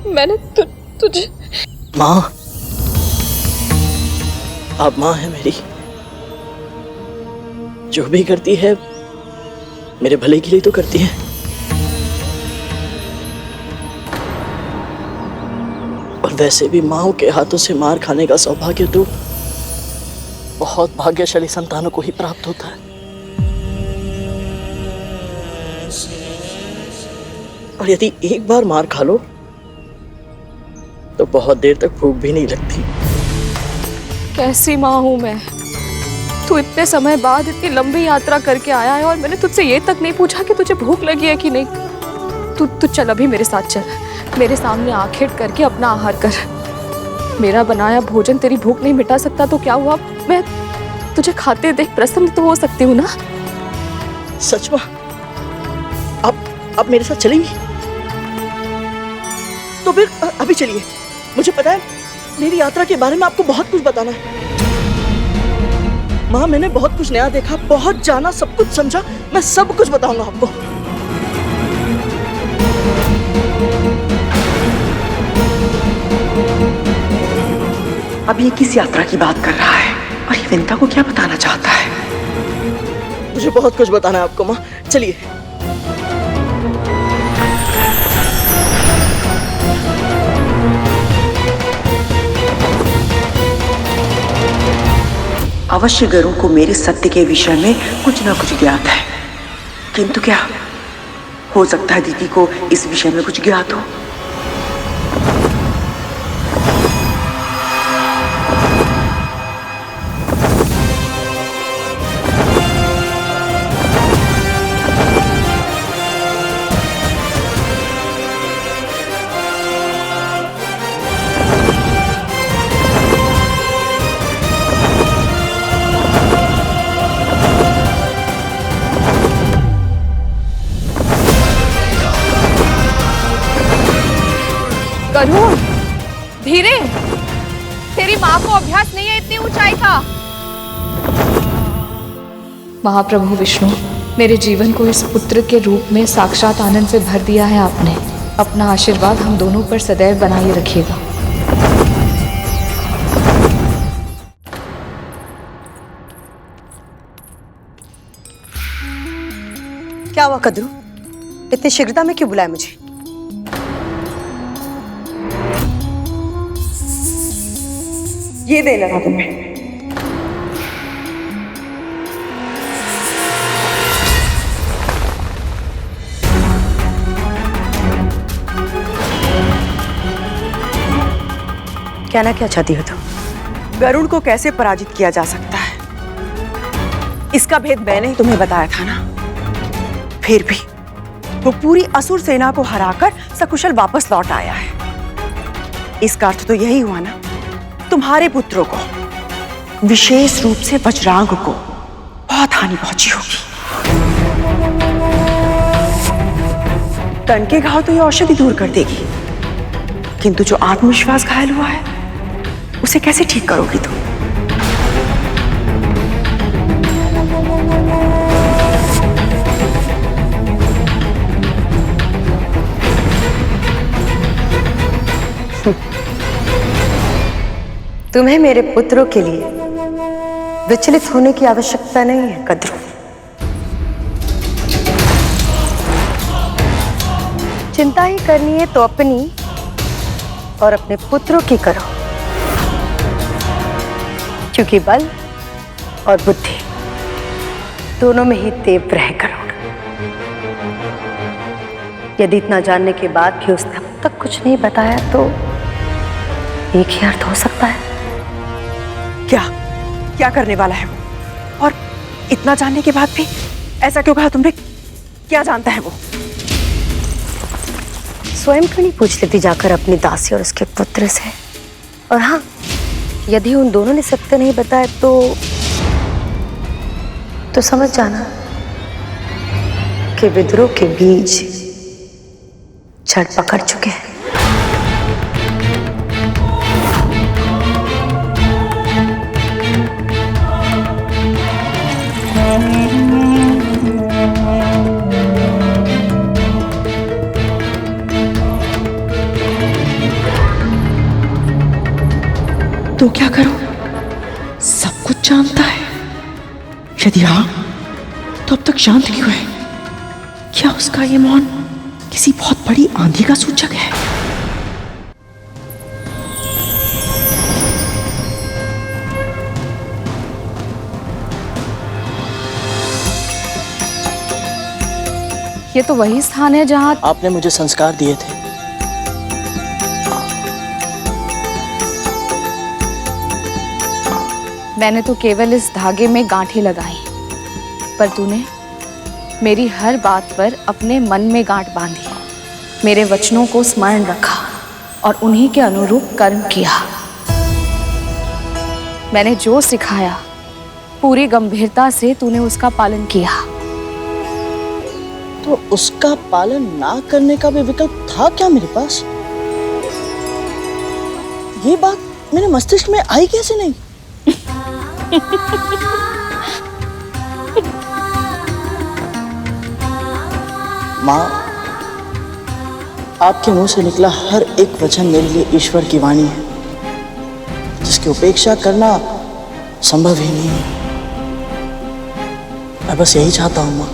मैंने तुझे। माँ, आप माँ है मेरी, जो भी करती है मेरे भले के लिए तो करती है। और वैसे भी माँ के हाथों से मार खाने का सौभाग्य तो बहुत भाग्यशाली संतानों को ही प्राप्त होता है। और यदि एक बार मार खा लो तो बहुत देर तक भूख भी नहीं लगती, कैसी माँ हूँ मैं। तू इतने समय बाद इतनी लंबी यात्रा करके आया है और मैंने तुझसे ये तक नहीं पूछा कि तुझे भूख लगी है कि नहीं। तू चल अभी मेरे साथ चल, मेरे सामने आंखें करके अपना आहार कर। मेरा बनाया भोजन तेरी भूख नहीं मिटा सकता तो क्या हुआ, मैं तुझे खाते देख प्रसन्न तो हो सकती हूँ ना। सच माँ, आप मेरे साथ चलेंगी? तो फिर अभी चलिए। मुझे पता है मेरी यात्रा के बारे में आपको बहुत कुछ बताना है। माँ, मैंने बहुत कुछ नया देखा, बहुत जाना, सब कुछ समझा। मैं सब कुछ बताऊंगा आपको। अब ये किस यात्रा की बात कर रहा है और ये विंता को क्या बताना चाहता है? मुझे बहुत कुछ बताना है आपको माँ, चलिए। अवश्य गरुड़ को मेरे सत्य के विषय में कुछ ना कुछ ज्ञात है, किंतु क्या हो सकता है दीदी को इस विषय में कुछ ज्ञात हो? गरुड़, धीरे, तेरी माँ को अभ्यास नहीं है इतनी ऊंचाई का। महाप्रभु विष्णु, मेरे जीवन को इस पुत्र के रूप में साक्षात आनंद से भर दिया है आपने। अपना आशीर्वाद हम दोनों पर सदैव बनाए रखिएगा। क्या हुआ कद्रू, इतनी शीघ्रता में क्यों बुलाया मुझे? ये देना था तुम्हें। कहना क्या चाहती हो तुम? गरुड़ को कैसे पराजित किया जा सकता है, इसका भेद मैंने ही तुम्हें बताया था ना। फिर भी वो पूरी असुर सेना को हराकर सकुशल वापस लौट आया है। इसका अर्थ तो यही हुआ ना, तुम्हारे पुत्रों को, विशेष रूप से वज्रांग को बहुत हानि पहुंची होगी। तन के घाव तो ये औषधि दूर कर देगी, किंतु जो आत्मविश्वास घायल हुआ है उसे कैसे ठीक करोगी तुम? तुम्हें मेरे पुत्रों के लिए विचलित होने की आवश्यकता नहीं है कद्रू। चिंता ही करनी है तो अपनी और अपने पुत्रों की करो, क्योंकि बल और बुद्धि दोनों में ही तीव्र है गरुड़। यदि इतना जानने के बाद भी उसने अब तक कुछ नहीं बताया तो एक ही अर्थ हो सकता है। क्या क्या करने वाला है वो? और इतना जानने के बाद भी ऐसा क्यों कहा तुमने? क्या जानता है वो? स्वयं क्यों नहीं पूछ लेती जाकर अपनी दासी और उसके पुत्र से? और हाँ, यदि उन दोनों ने सत्य नहीं बताया तो समझ जाना कि विद्रोह के बीज जड़ पकड़ चुके हैं। तो क्या करूं? सब कुछ जानता है। यदि हाँ, तो अब तक शांत क्यों है? क्या उसका ये मौन किसी बहुत बड़ी आंधी का सूचक है? ये तो वही स्थान है जहां आपने मुझे संस्कार दिए थे। मैंने तो केवल इस धागे में गांठें लगाई, पर तूने मेरी हर बात पर अपने मन में गांठ बांधी, मेरे वचनों को स्मरण रखा और उन्हीं के अनुरूप कर्म किया। मैंने जो सिखाया पूरी गंभीरता से तूने उसका पालन किया। तो उसका पालन ना करने का भी विकल्प था क्या मेरे पास? ये बात मेरे मस्तिष्क में आई कैसे नहीं? माँ, आपके मुंह से निकला हर एक वचन मेरे लिए ईश्वर की वाणी है, जिसकी उपेक्षा करना संभव ही नहीं है। मैं बस यही चाहता हूं माँ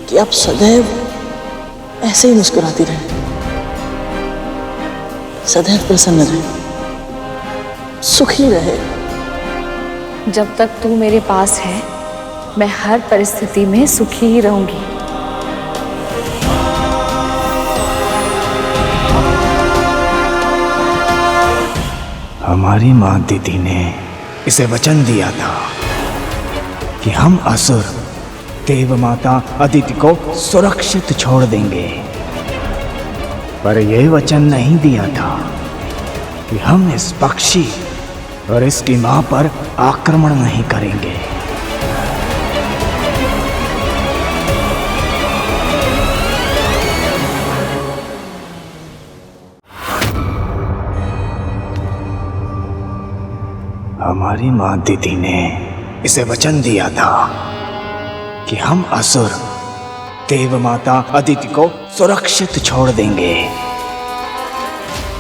कि आप सदैव ऐसे ही मुस्कुराती रहे, सदैव प्रसन्न रहे, सुखी रहे। जब तक तू मेरे पास है, मैं हर परिस्थिति में सुखी ही रहूंगी। हमारी माँ दीदी ने इसे वचन दिया था कि हम असुर देव माता अदिति को सुरक्षित छोड़ देंगे, पर यह वचन नहीं दिया था कि हम इस पक्षी और इसकी मां पर आक्रमण नहीं करेंगे। हमारी मां दीदी ने इसे वचन दिया था कि हम असुर देव माता अदिति को सुरक्षित छोड़ देंगे,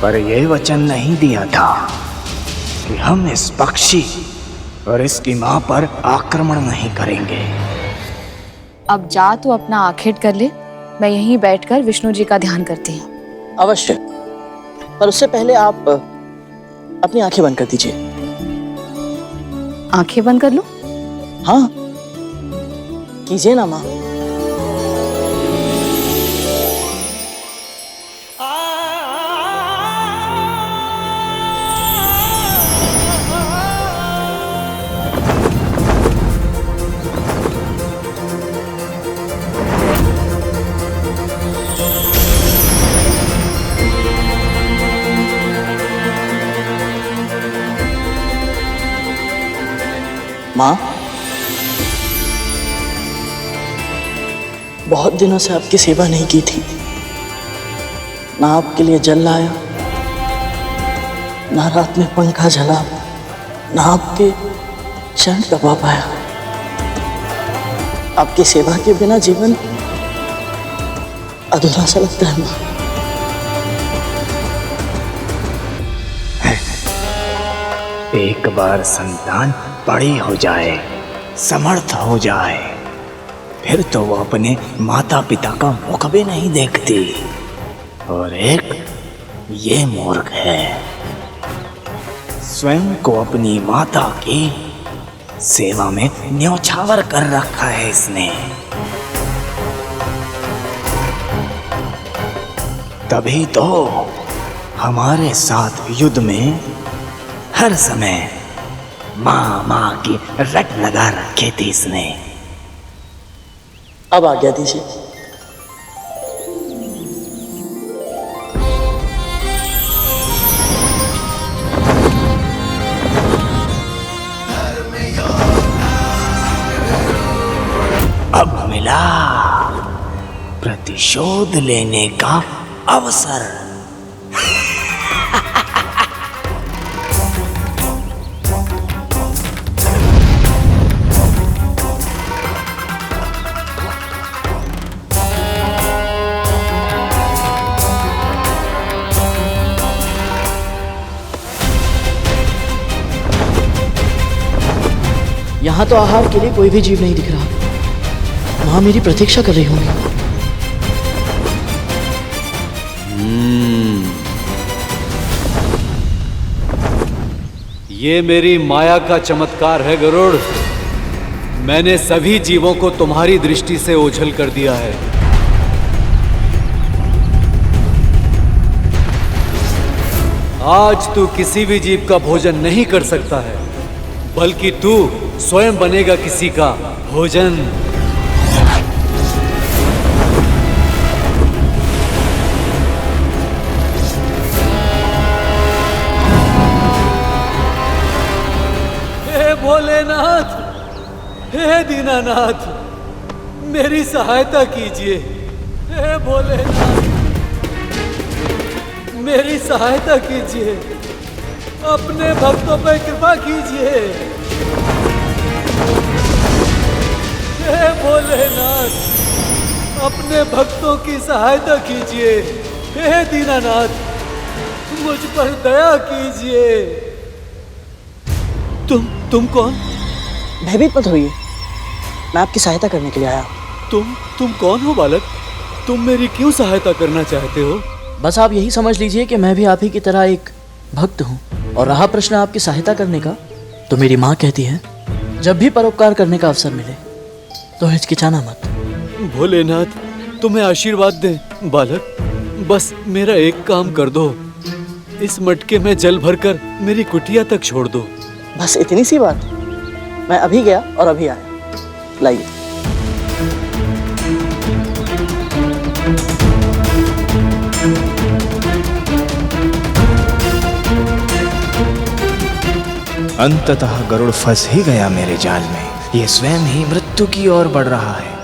पर यह वचन नहीं दिया था कि हम इस पक्षी और इसकी मां पर आक्रमण नहीं करेंगे। अब जा तू अपना आखेट कर ले, मैं यहीं बैठकर विष्णु जी का ध्यान करती हूँ। अवश्य, पर उससे पहले आप अपनी आंखें बंद कर दीजिए। आंखें बंद कर लूं? हाँ, कीजिए ना माँ। माँ, बहुत दिनों से आपकी सेवा नहीं की थी। ना आपके लिए जल लाया, ना रात में पंखा जला, ना आपके चरण दबा पाया। आपकी सेवा के बिना जीवन अधूरा सा लगता है माँ। एक बार संतान बड़ी हो जाए, समर्थ हो जाए, फिर तो वो अपने माता पिता का मुख भी नहीं देखती। और एक ये मूर्ख है, स्वयं को अपनी माता की सेवा में न्योछावर कर रखा है इसने। तभी तो हमारे साथ युद्ध में हर समय माँ माँ की रट लगा रखी थी इसने। अब आज्ञा दीजिए। अब मिला प्रतिशोध लेने का अवसर। यहाँ तो आहार के लिए कोई भी जीव नहीं दिख रहा। माँ मेरी प्रतीक्षा कर रही होंगी। ये मेरी माया का चमत्कार है गरुड़। मैंने सभी जीवों को तुम्हारी दृष्टि से ओझल कर दिया है। आज तू किसी भी जीव का भोजन नहीं कर सकता है। बल्कि तू स्वयं बनेगा किसी का भोजन। हे भोलेनाथ, हे दीनानाथ, मेरी सहायता कीजिए। हे भोलेनाथ, मेरी सहायता कीजिए, अपने भक्तों पर कृपा कीजिए। हे भोलेनाथ, अपने भक्तों की सहायता कीजिए। हे दीनानाथ, मुझ पर दया कीजिए। तुम कौन? भयभीत मत होइए, मैं आपकी सहायता करने के लिए आया हूँ। तुम कौन हो बालक? तुम मेरी क्यों सहायता करना चाहते हो? बस आप यही समझ लीजिए कि मैं भी आप ही की तरह एक भक्त हूँ। और रहा प्रश्न आपकी सहायता करने का, तो मेरी माँ कहती है जब भी परोपकार करने का अवसर मिले तो हिचकिचाना मत। भोलेनाथ, तुम्हें आशीर्वाद दे बालक। बस मेरा एक काम कर दो, इस मटके में जल भरकर मेरी कुटिया तक छोड़ दो। बस इतनी सी बात? मैं अभी गया और अभी आया। लाइए। अंततः गरुड़ फंस ही गया मेरे जाल में। ये स्वयं ही मृत्यु की ओर बढ़ रहा है।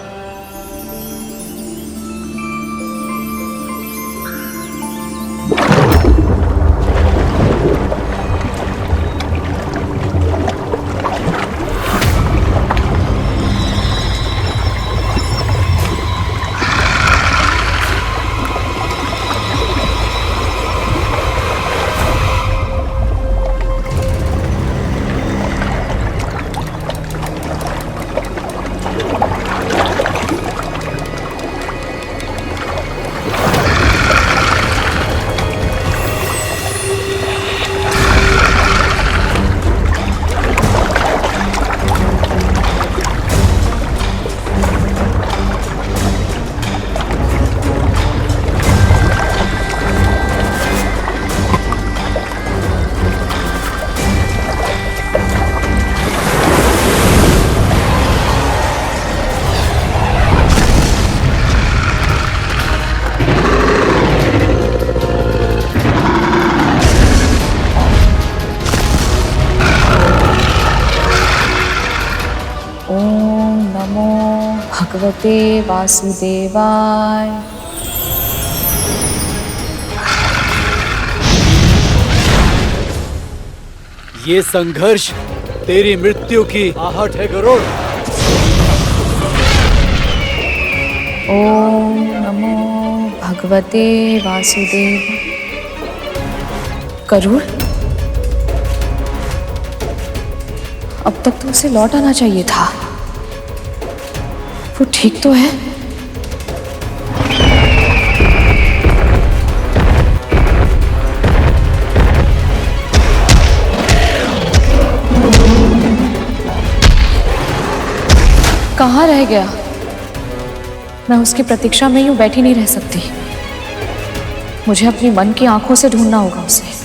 भगवते वासुदेवाय। ये संघर्ष तेरी मृत्यु की आहट है गरुड़। ओम नमो भगवते वासुदेव। गरुड़, अब तक तो उसे लौट आना चाहिए था। वो ठीक तो है? कहाँ रह गया? मैं उसकी प्रतीक्षा में यूं बैठी नहीं रह सकती। मुझे अपनी मन की आंखों से ढूंढना होगा उसे।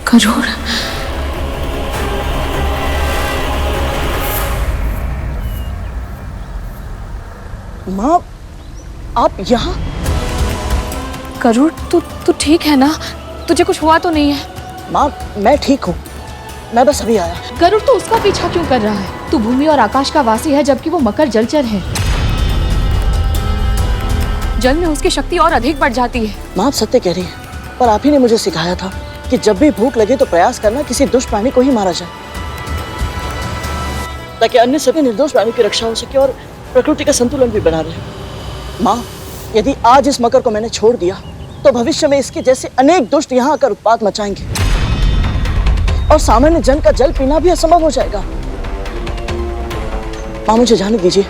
गरुड़, माँ, आप यहाँ? गरुड़, तू ठीक है ना? तुझे कुछ हुआ तो नहीं है? माँ, मैं ठीक हूँ। मैं बस अभी आया। गरुड़, तू उसका पीछा क्यों कर रहा है? तू भूमि और आकाश का वासी है, जबकि वो मकर जलचर है। जल में उसकी शक्ति और अधिक बढ़ जाती है। माँ, आप सत्य कह रही है, पर आप ही ने मुझे सिखाया था कि जब भी भूख लगे तो प्रयास करना किसी दुष्ट प्राणी को ही मारा जाए, ताकि अन्य सभी निर्दोष प्राणी की रक्षा हो सके और प्रकृति का संतुलन भी बना रहे। माँ, यदि आज इस मकर को मैंने छोड़ दिया तो भविष्य में इसके जैसे अनेक दुष्ट यहाँ आकर उत्पात मचाएंगे और सामान्य जन का जल पीना भी असंभव हो जाएगा। मां, मुझे जाने दीजिए।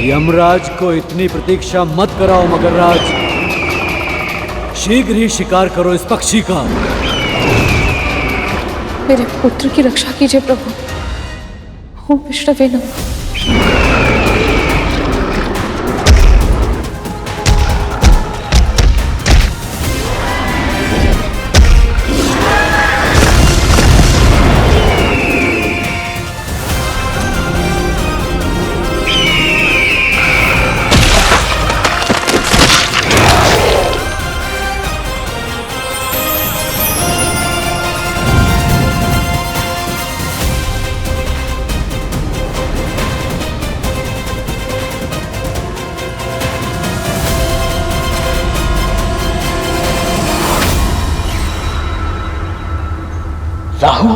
यमराज को इतनी प्रतीक्षा मत कराओ मगरराज, शीघ्र ही शिकार करो इस पक्षी का। मेरे पुत्र की रक्षा कीजिए प्रभु। ओम विष्णवे नमः। राहु,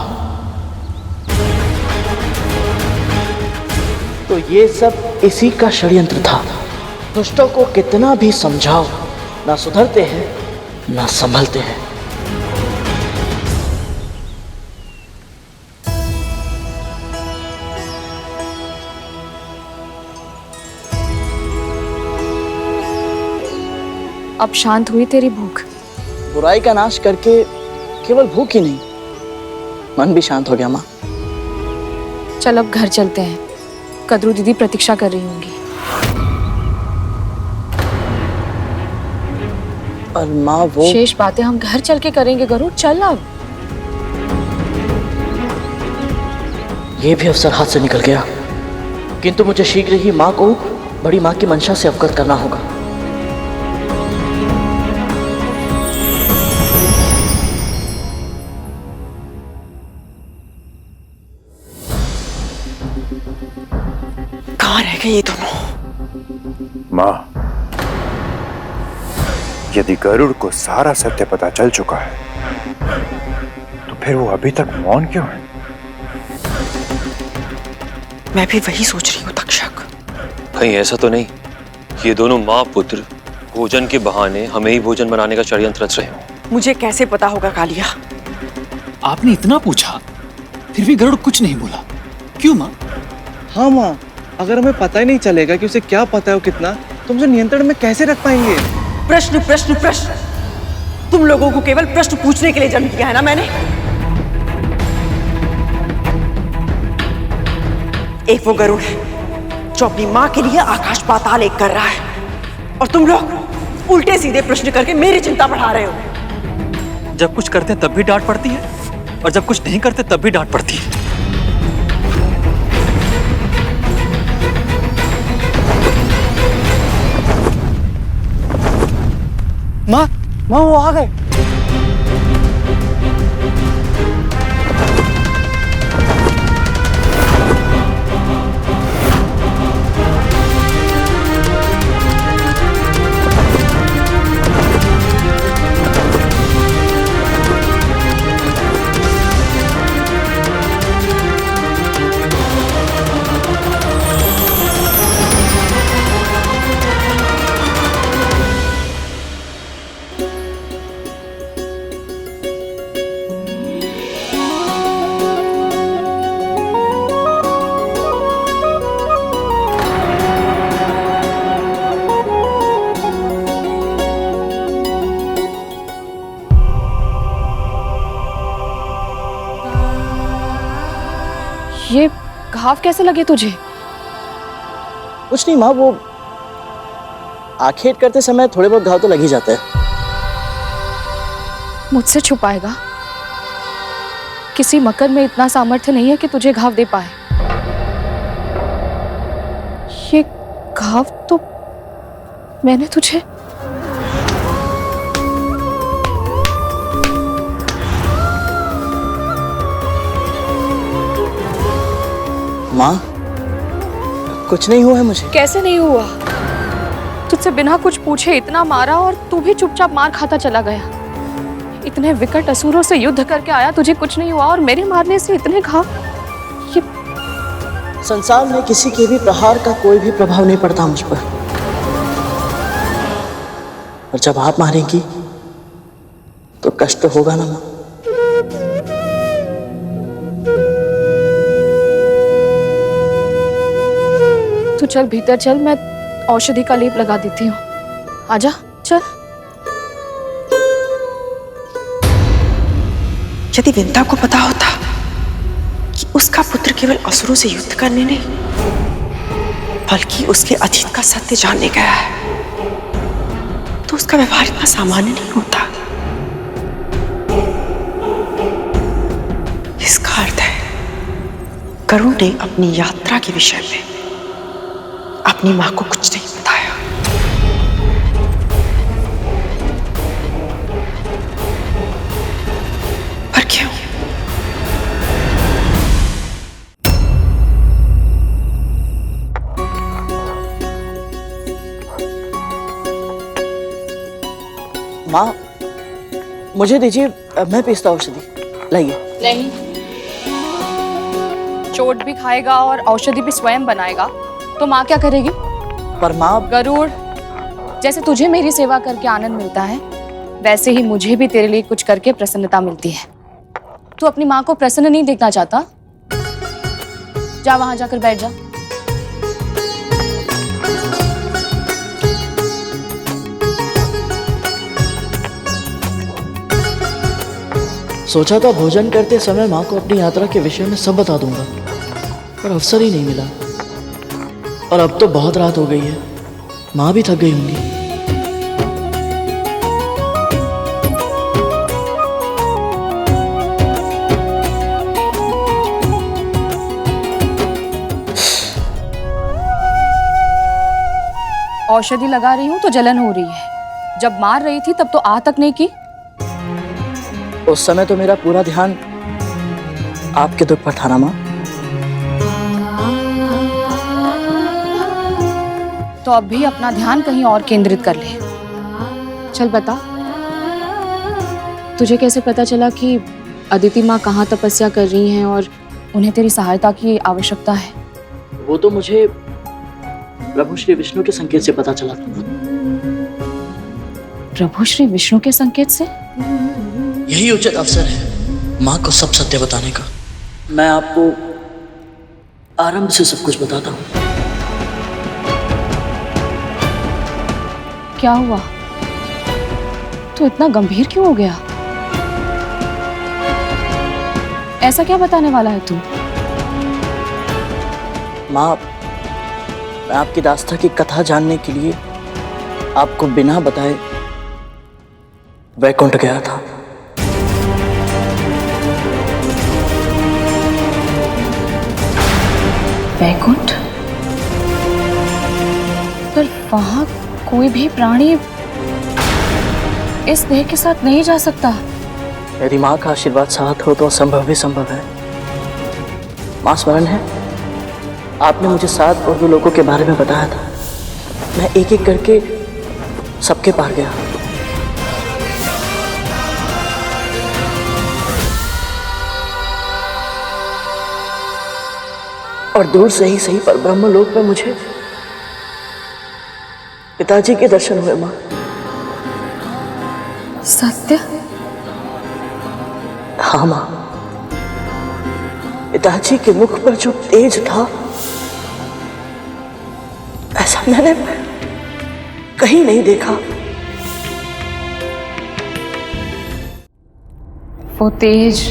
तो ये सब इसी का षड्यंत्र था। दुष्टों को कितना भी समझाओ, ना सुधरते हैं ना संभलते हैं। अब शांत हुई तेरी भूख? बुराई का नाश करके केवल भूख ही नहीं, मन भी शांत हो गया माँ। चल अब घर चलते हैं, कद्रू दीदी प्रतीक्षा कर रही होंगी। और माँ वो शेष बातें हम घर चल के करेंगे गरुड़, चल अब। ये भी अवसर हाथ से निकल गया, किंतु मुझे शीघ्र ही माँ को बड़ी माँ की मंशा से अवगत करना होगा। कहाँ रह गए ये दोनों? मां, यदि गरुड़ को सारा सत्य पता चल चुका है तो फिर वो अभी तक मौन क्यों है? मैं भी वही सोच रही हूँ तक्षक। कहीं ऐसा तो नहीं कि ये दोनों माँ पुत्र भोजन के बहाने हमें ही भोजन बनाने का षड्यंत्र रच रहे हो? मुझे कैसे पता होगा कालिया? आपने इतना पूछा फिर भी गरुड़ कुछ नहीं बोला, क्यों माँ? हाँ माँ, अगर हमें पता ही नहीं चलेगा कि उसे क्या पता है वो कितना, तो हम नियंत्रण में कैसे रख पाएंगे? प्रश्न प्रश्न प्रश्न, तुम लोगों को केवल प्रश्न पूछने के लिए जन्म दिया है ना मैंने। एक वो गरुड़ है जो अपनी माँ के लिए आकाश पाताल एक कर रहा है, और तुम लोग उल्टे सीधे प्रश्न करके मेरी चिंता बढ़ा रहे हो। जब कुछ करते तब भी डांट पड़ती है और जब कुछ नहीं करते तब भी डांट पड़ती है। माँ, वो आ गए। ये घाव कैसे लगे तुझे? कुछ नहीं माँ, वो आखेट करते समय थोड़े बहुत घाव तो लग ही जाते हैं। मुझसे छुपाएगा? किसी मकर में इतना सामर्थ्य नहीं है कि तुझे घाव दे पाए। ये घाव तो मैंने तुझे माँ, कुछ नहीं हुआ है मुझे। कैसे नहीं हुआ? तुझसे बिना कुछ पूछे इतना मारा और तू भी चुपचाप मार खाता चला गया। इतने विकट असुरों से युद्ध करके आया, तुझे कुछ नहीं हुआ और मेरे मारने से इतने घाव। ये संसार में किसी के भी प्रहार का कोई भी प्रभाव नहीं पड़ता मुझ पर, और जब आप मारेंगी तो कष्ट होगा ना माँ। तू चल भीतर चल, मैं औषधि का लेप लगा देती हूँ। आजा चल। यदि विंता को पता होता कि उसका पुत्र केवल असुरों से युद्ध करने नहीं बल्कि उसके अतीत का सत्य जानने गया है, तो उसका व्यवहार इतना सामान्य नहीं होता। इसका अर्थ है गरुड़ ने अपनी यात्रा के विषय में अपनी मां को कुछ नहीं बताया। पर क्यों? माँ, मुझे दीजिए, मैं पीसता हूँ औषधि। लाइए। नहीं, चोट भी खाएगा और औषधि भी स्वयं बनाएगा तो माँ क्या करेगी? पर माँ, गरुड़, जैसे तुझे मेरी सेवा करके आनंद मिलता है वैसे ही मुझे भी तेरे लिए कुछ करके प्रसन्नता मिलती है। तू अपनी माँ को प्रसन्न नहीं देखना चाहता? जा वहां जाकर बैठ जा। सोचा था भोजन करते समय माँ को अपनी यात्रा के विषय में सब बता दूंगा, पर अवसर ही नहीं मिला। और अब तो बहुत रात हो गई है, माँ भी थक गई होंगी। औषधि लगा रही हूँ तो जलन हो रही है, जब मार रही थी तब तो आ तक नहीं की। उस समय तो मेरा पूरा ध्यान आपके दुख पर था ना माँ। तो अब भी अपना ध्यान कहीं और केंद्रित कर ले। चल बता, तुझे कैसे पता चला कि अदिति माँ कहाँ तपस्या कर रही हैं और उन्हें तेरी सहायता की आवश्यकता है? वो तो मुझे प्रभु श्री विष्णु के संकेत से पता चला था। प्रभु श्री विष्णु के संकेत से? यही उचित अवसर है माँ को सब सत्य बताने का। मैं आपको आरंभ से सब कुछ बताता हूँ। क्या हुआ? तू इतना गंभीर क्यों हो गया? ऐसा क्या बताने वाला है तू? माँ, मैं आपकी दास्ता की कथा जानने के लिए आपको बिना बताए वैकुंठ गया था। वैकुंठ? पर वहां कोई भी प्राणी इस देह के साथ नहीं जा सकता। यदि माँ का आशीर्वाद साथ हो तो असंभव भी संभव है। माँ, स्मरण है आपने मुझे 7 और 2 लोगों के बारे में बताया था। मैं एक एक करके सबके पार गया। और दूर से ही सही पर ब्रह्मलोक में मुझे पिताजी के दर्शन हुए माँ। सत्य? हाँ माँ, पिताजी के मुख पर जो तेज था ऐसा मैंने कहीं नहीं देखा। वो तेज,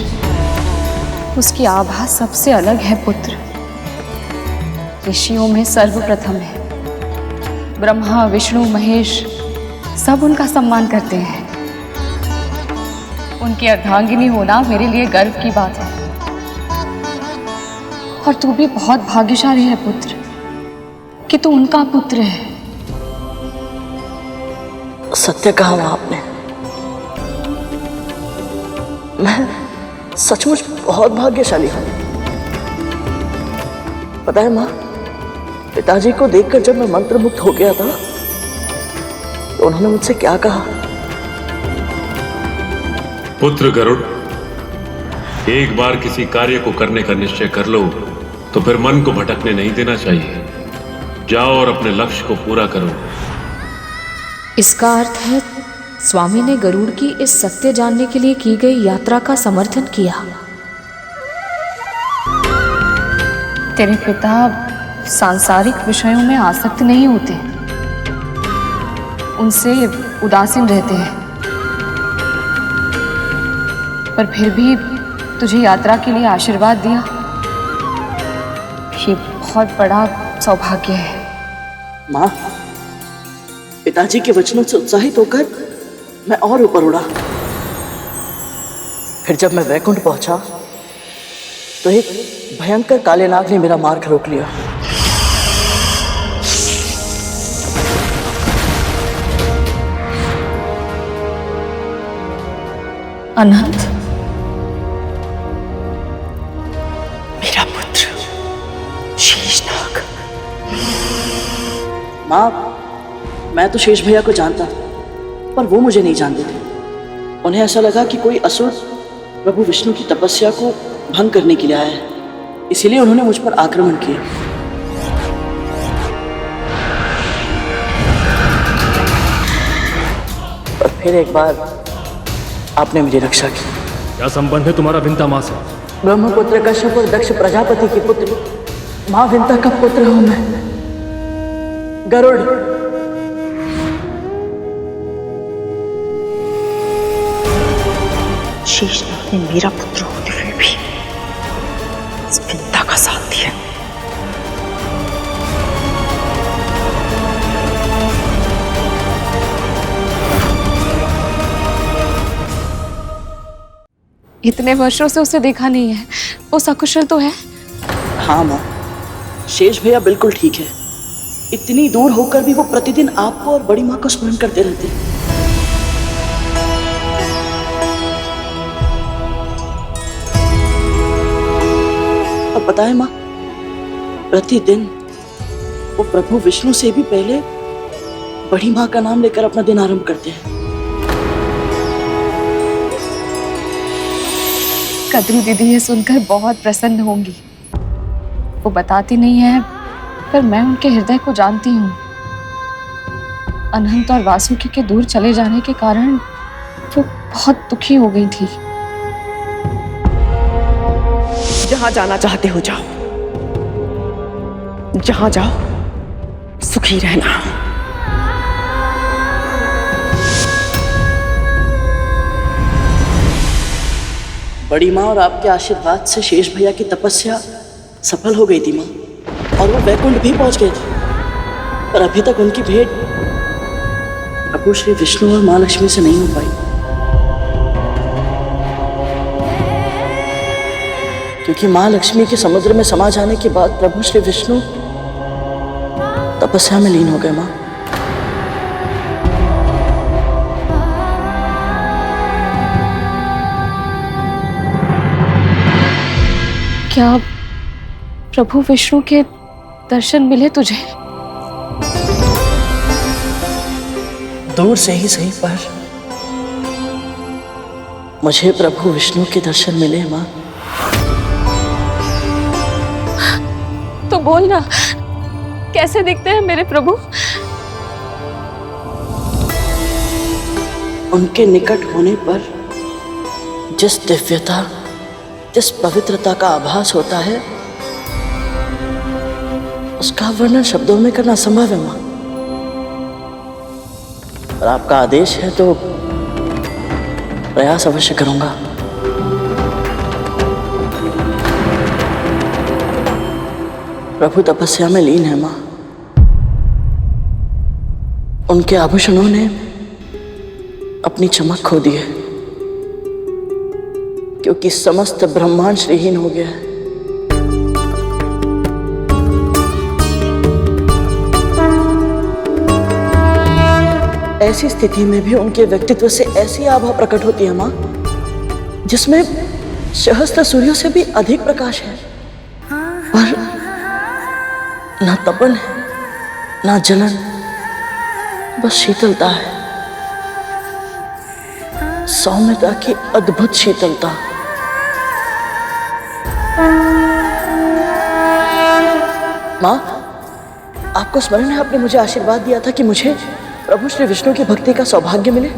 उसकी आभा सबसे अलग है पुत्र। ऋषियों में सर्वप्रथम है। ब्रह्मा, विष्णु, महेश सब उनका सम्मान करते हैं। उनकी अर्धांगिनी होना मेरे लिए गर्व की बात है। और तू भी बहुत भाग्यशाली है पुत्र। कि तू उनका पुत्र है। सत्य कहा माँ आपने। मैं सचमुच बहुत भाग्यशाली हूं। पता है माँ, पिताजी को देखकर जब मैं मंत्रमुग्ध हो गया था तो उन्होंने मुझसे क्या कहा? पुत्र गरुड़, एक बार किसी कार्य को करने का निश्चय कर लो तो फिर मन को भटकने नहीं देना चाहिए। जाओ और अपने लक्ष्य को पूरा करो। इसका अर्थ है स्वामी ने गरुड़ की इस सत्य जानने के लिए की गई यात्रा का समर्थन किया। तेरे पिता सांसारिक विषयों में आसक्त नहीं होते, उनसे उदासीन रहते हैं, पर फिर भी तुझे यात्रा के लिए आशीर्वाद दिया। ये बहुत बड़ा सौभाग्य है। माँ, पिताजी के वचनों से उत्साहित होकर मैं और ऊपर उड़ा। फिर जब मैं वैकुंठ पहुंचा तो एक भयंकर काले नाग ने मेरा मार्ग रोक लिया। अनंत, मेरा पुत्र शेषनाग। माँ, मैं तो शेष भैया को जानता था, पर वो मुझे नहीं जानते थे। उन्हें ऐसा लगा कि कोई असुर प्रभु विष्णु की तपस्या को भंग करने के लिए आया है, इसीलिए उन्होंने मुझ पर आक्रमण किया। और फिर एक बार आपने मेरी रक्षा की। क्या संबंध है तुम्हारा विंता माँ से? ब्रह्मपुत्र कश्यप और दक्ष प्रजापति की पुत्र माँ विंता का पुत्र हूं मैं, गरुड़। शेषनाग ने मेरा पुत्र होते हुए भी इस विंता का साथ दिया। इतने वर्षों से उसे देखा नहीं है, वो सकुशल तो है? हाँ माँ, शेष भैया बिल्कुल ठीक है। इतनी दूर होकर भी वो प्रतिदिन आपको और बड़ी माँ को स्मरण करते रहते हैं। अब पता है माँ, प्रतिदिन वो प्रभु विष्णु से भी पहले बड़ी माँ का नाम लेकर अपना दिन आरंभ करते हैं। कद्रू दीदी ये सुनकर बहुत प्रसन्न होंगी। वो बताती नहीं है, पर मैं उनके हृदय को जानती हूँ। अनंत और वासुकी के दूर चले जाने के कारण वो बहुत दुखी हो गई थी। जहां जाना चाहते हो जाओ, जहां जाओ सुखी रहना। बड़ी माँ और आपके आशीर्वाद से शेष भैया की तपस्या सफल हो गई थी माँ, और वो वैकुंठ भी पहुंच गए थे। पर अभी तक उनकी भेंट प्रभु श्री विष्णु और माँ लक्ष्मी से नहीं हो पाई, क्योंकि माँ लक्ष्मी के समुद्र में समा जाने के बाद प्रभु श्री विष्णु तपस्या में लीन हो गए। माँ, क्या प्रभु विष्णु के दर्शन मिले तुझे? दूर से ही सही, पर मुझे प्रभु विष्णु के दर्शन मिले माँ। तो बोल ना, कैसे दिखते हैं मेरे प्रभु? उनके निकट होने पर जिस दिव्यता, जिस पवित्रता का आभास होता है, उसका वर्णन शब्दों में करना संभव है माँ। और आपका आदेश है तो प्रयास अवश्य करूंगा। प्रभु तपस्या में लीन है माँ। उनके आभूषणों ने अपनी चमक खो दी है, क्योंकि समस्त ब्रह्मांड श्रीहीन हो गया है। ऐसी स्थिति में भी उनके व्यक्तित्व से ऐसी आभा प्रकट होती है माँ, जिसमें सहस्त्र सूर्यों से भी अधिक प्रकाश है, पर ना तपन है, ना जलन, बस शीतलता है, सौम्यता की अद्भुत शीतलता। माँ, आपको स्मरण है आपने मुझे आशीर्वाद दिया था कि मुझे प्रभु श्री विष्णु की भक्ति का सौभाग्य मिले।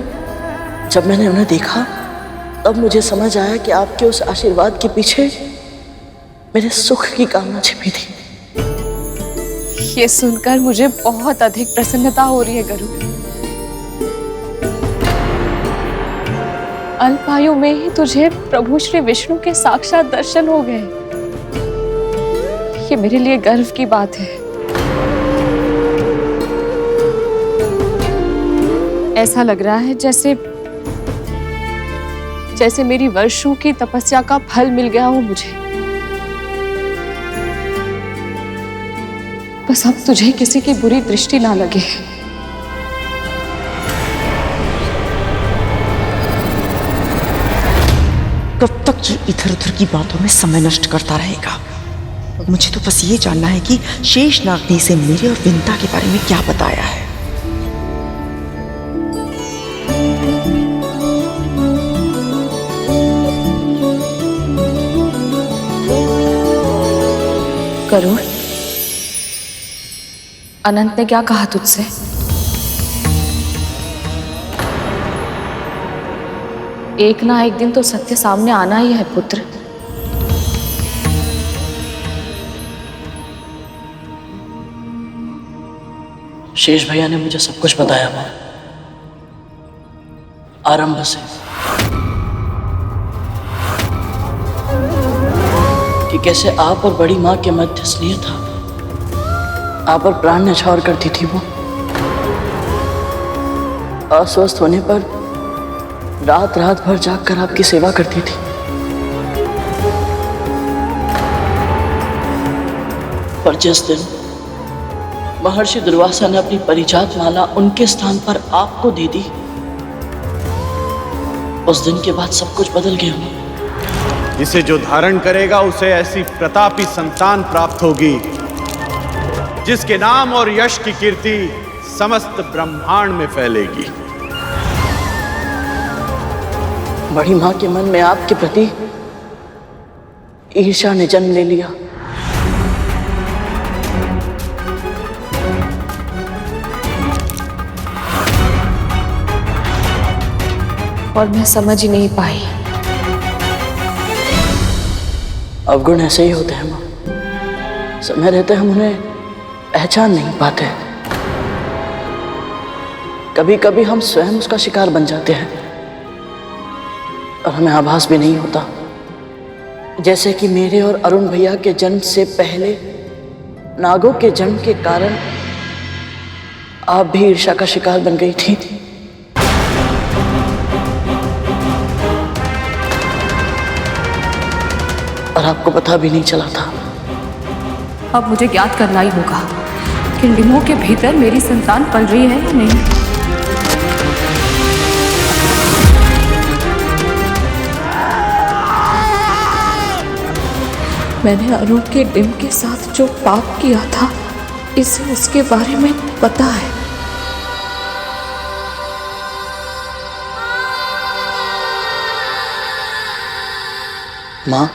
जब मैंने उन्हें देखा तब मुझे समझ आया कि आपके उस आशीर्वाद के पीछे मेरे सुख की कामना छिपी थी। ये सुनकर मुझे बहुत अधिक प्रसन्नता हो रही है गरुड़। अल्पायु में ही तुझे प्रभु श्री विष्णु के साक्षात दर्शन हो गए। ये मेरे लिए गर्व की बात है। ऐसा लग रहा है जैसे मेरी वर्षों की तपस्या का फल मिल गया हो मुझे। बस अब तुझे किसी की बुरी दृष्टि ना लगे। कब तक ये इधर उधर की बातों में समय नष्ट करता रहेगा? मुझे तो बस ये जानना है कि शेषनाग ने इसे मेरे और विंता के बारे में क्या बताया है। गरुड़, अनंत ने क्या कहा तुझसे? एक ना एक दिन तो सत्य सामने आना ही है पुत्र। शेष भैया ने मुझे सब कुछ बताया माँ, आरंभ से, कि कैसे आप और बड़ी माँ के मध्य स्नेह था। आप पर प्राण न्यौछावर करती थी वो। अस्वस्थ होने पर रात रात भर जागकर आपकी सेवा करती थी। पर जिस दिन महर्षि दुर्वासा ने अपनी परिजात माला उनके स्थान पर आपको दे दी, उस दिन के बाद सब कुछ बदल गया। इसे जो धारण करेगा उसे ऐसी प्रतापी संतान प्राप्त होगी जिसके नाम और यश की कीर्ति समस्त ब्रह्मांड में फैलेगी। बड़ी माँ के मन में आपके प्रति ईर्ष्या ने जन्म ले लिया। और मैं समझ ही नहीं पाई। अवगुण ऐसे ही होते हैं माँ, समय रहते हम उन्हें पहचान नहीं पाते। कभी कभी हम स्वयं उसका शिकार बन जाते हैं और हमें आभास भी नहीं होता। जैसे कि मेरे और अरुण भैया के जन्म से पहले नागों के जन्म के कारण आप भी ईर्ष्या का शिकार बन गई थी। और आपको पता भी नहीं चला था। अब मुझे ज्ञात करना ही होगा कि डिमों के भीतर मेरी संतान पल रही है या नहीं। मैंने अरुण के डिम के साथ जो पाप किया था, इसे उसके बारे में पता है। माँ,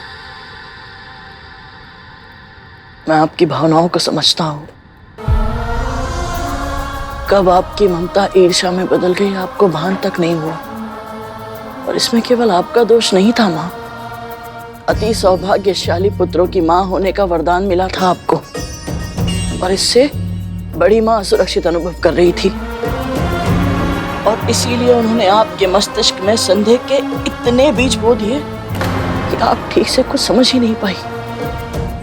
मैं आपकी भावनाओं को समझता हूँ। कब आपकी ममता ईर्ष्या में बदल गई आपको भान तक नहीं हुआ। और इसमें केवल आपका दोष नहीं था माँ, अति सौभाग्यशाली पुत्रों की माँ होने का वरदान मिला था आपको, और इससे बड़ी माँ असुरक्षित अनुभव कर रही थी। और इसीलिए उन्होंने आपके मस्तिष्क में संदेह के इतने बीज बो दिए कि आप ठीक से कुछ समझ ही नहीं पाई।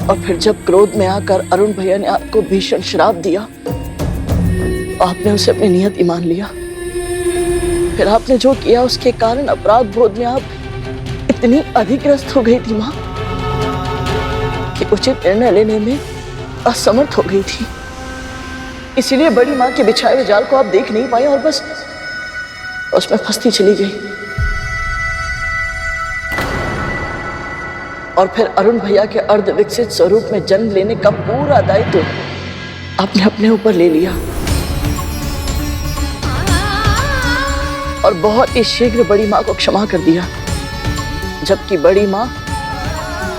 और फिर जब क्रोध में आकर अरुण भैया ने आपको भीषण श्राप दिया, आपने उसे अपनी नियति मान लिया। फिर आपने जो किया उसके कारण अपराध बोध में आप इतनी अधिग्रस्त हो गई थी माँ कि उचित निर्णय लेने में असमर्थ हो गई थी। इसीलिए बड़ी माँ के बिछाए हुए जाल को आप देख नहीं पाए और बस उसमें फंसती चली गई। और फिर अरुण भैया के अर्ध विकसित स्वरूप में जन्म लेने का पूरा दायित्व आपने अपने ऊपर ले लिया और बहुत ही शीघ्र बड़ी माँ को क्षमा कर दिया, जबकि बड़ी माँ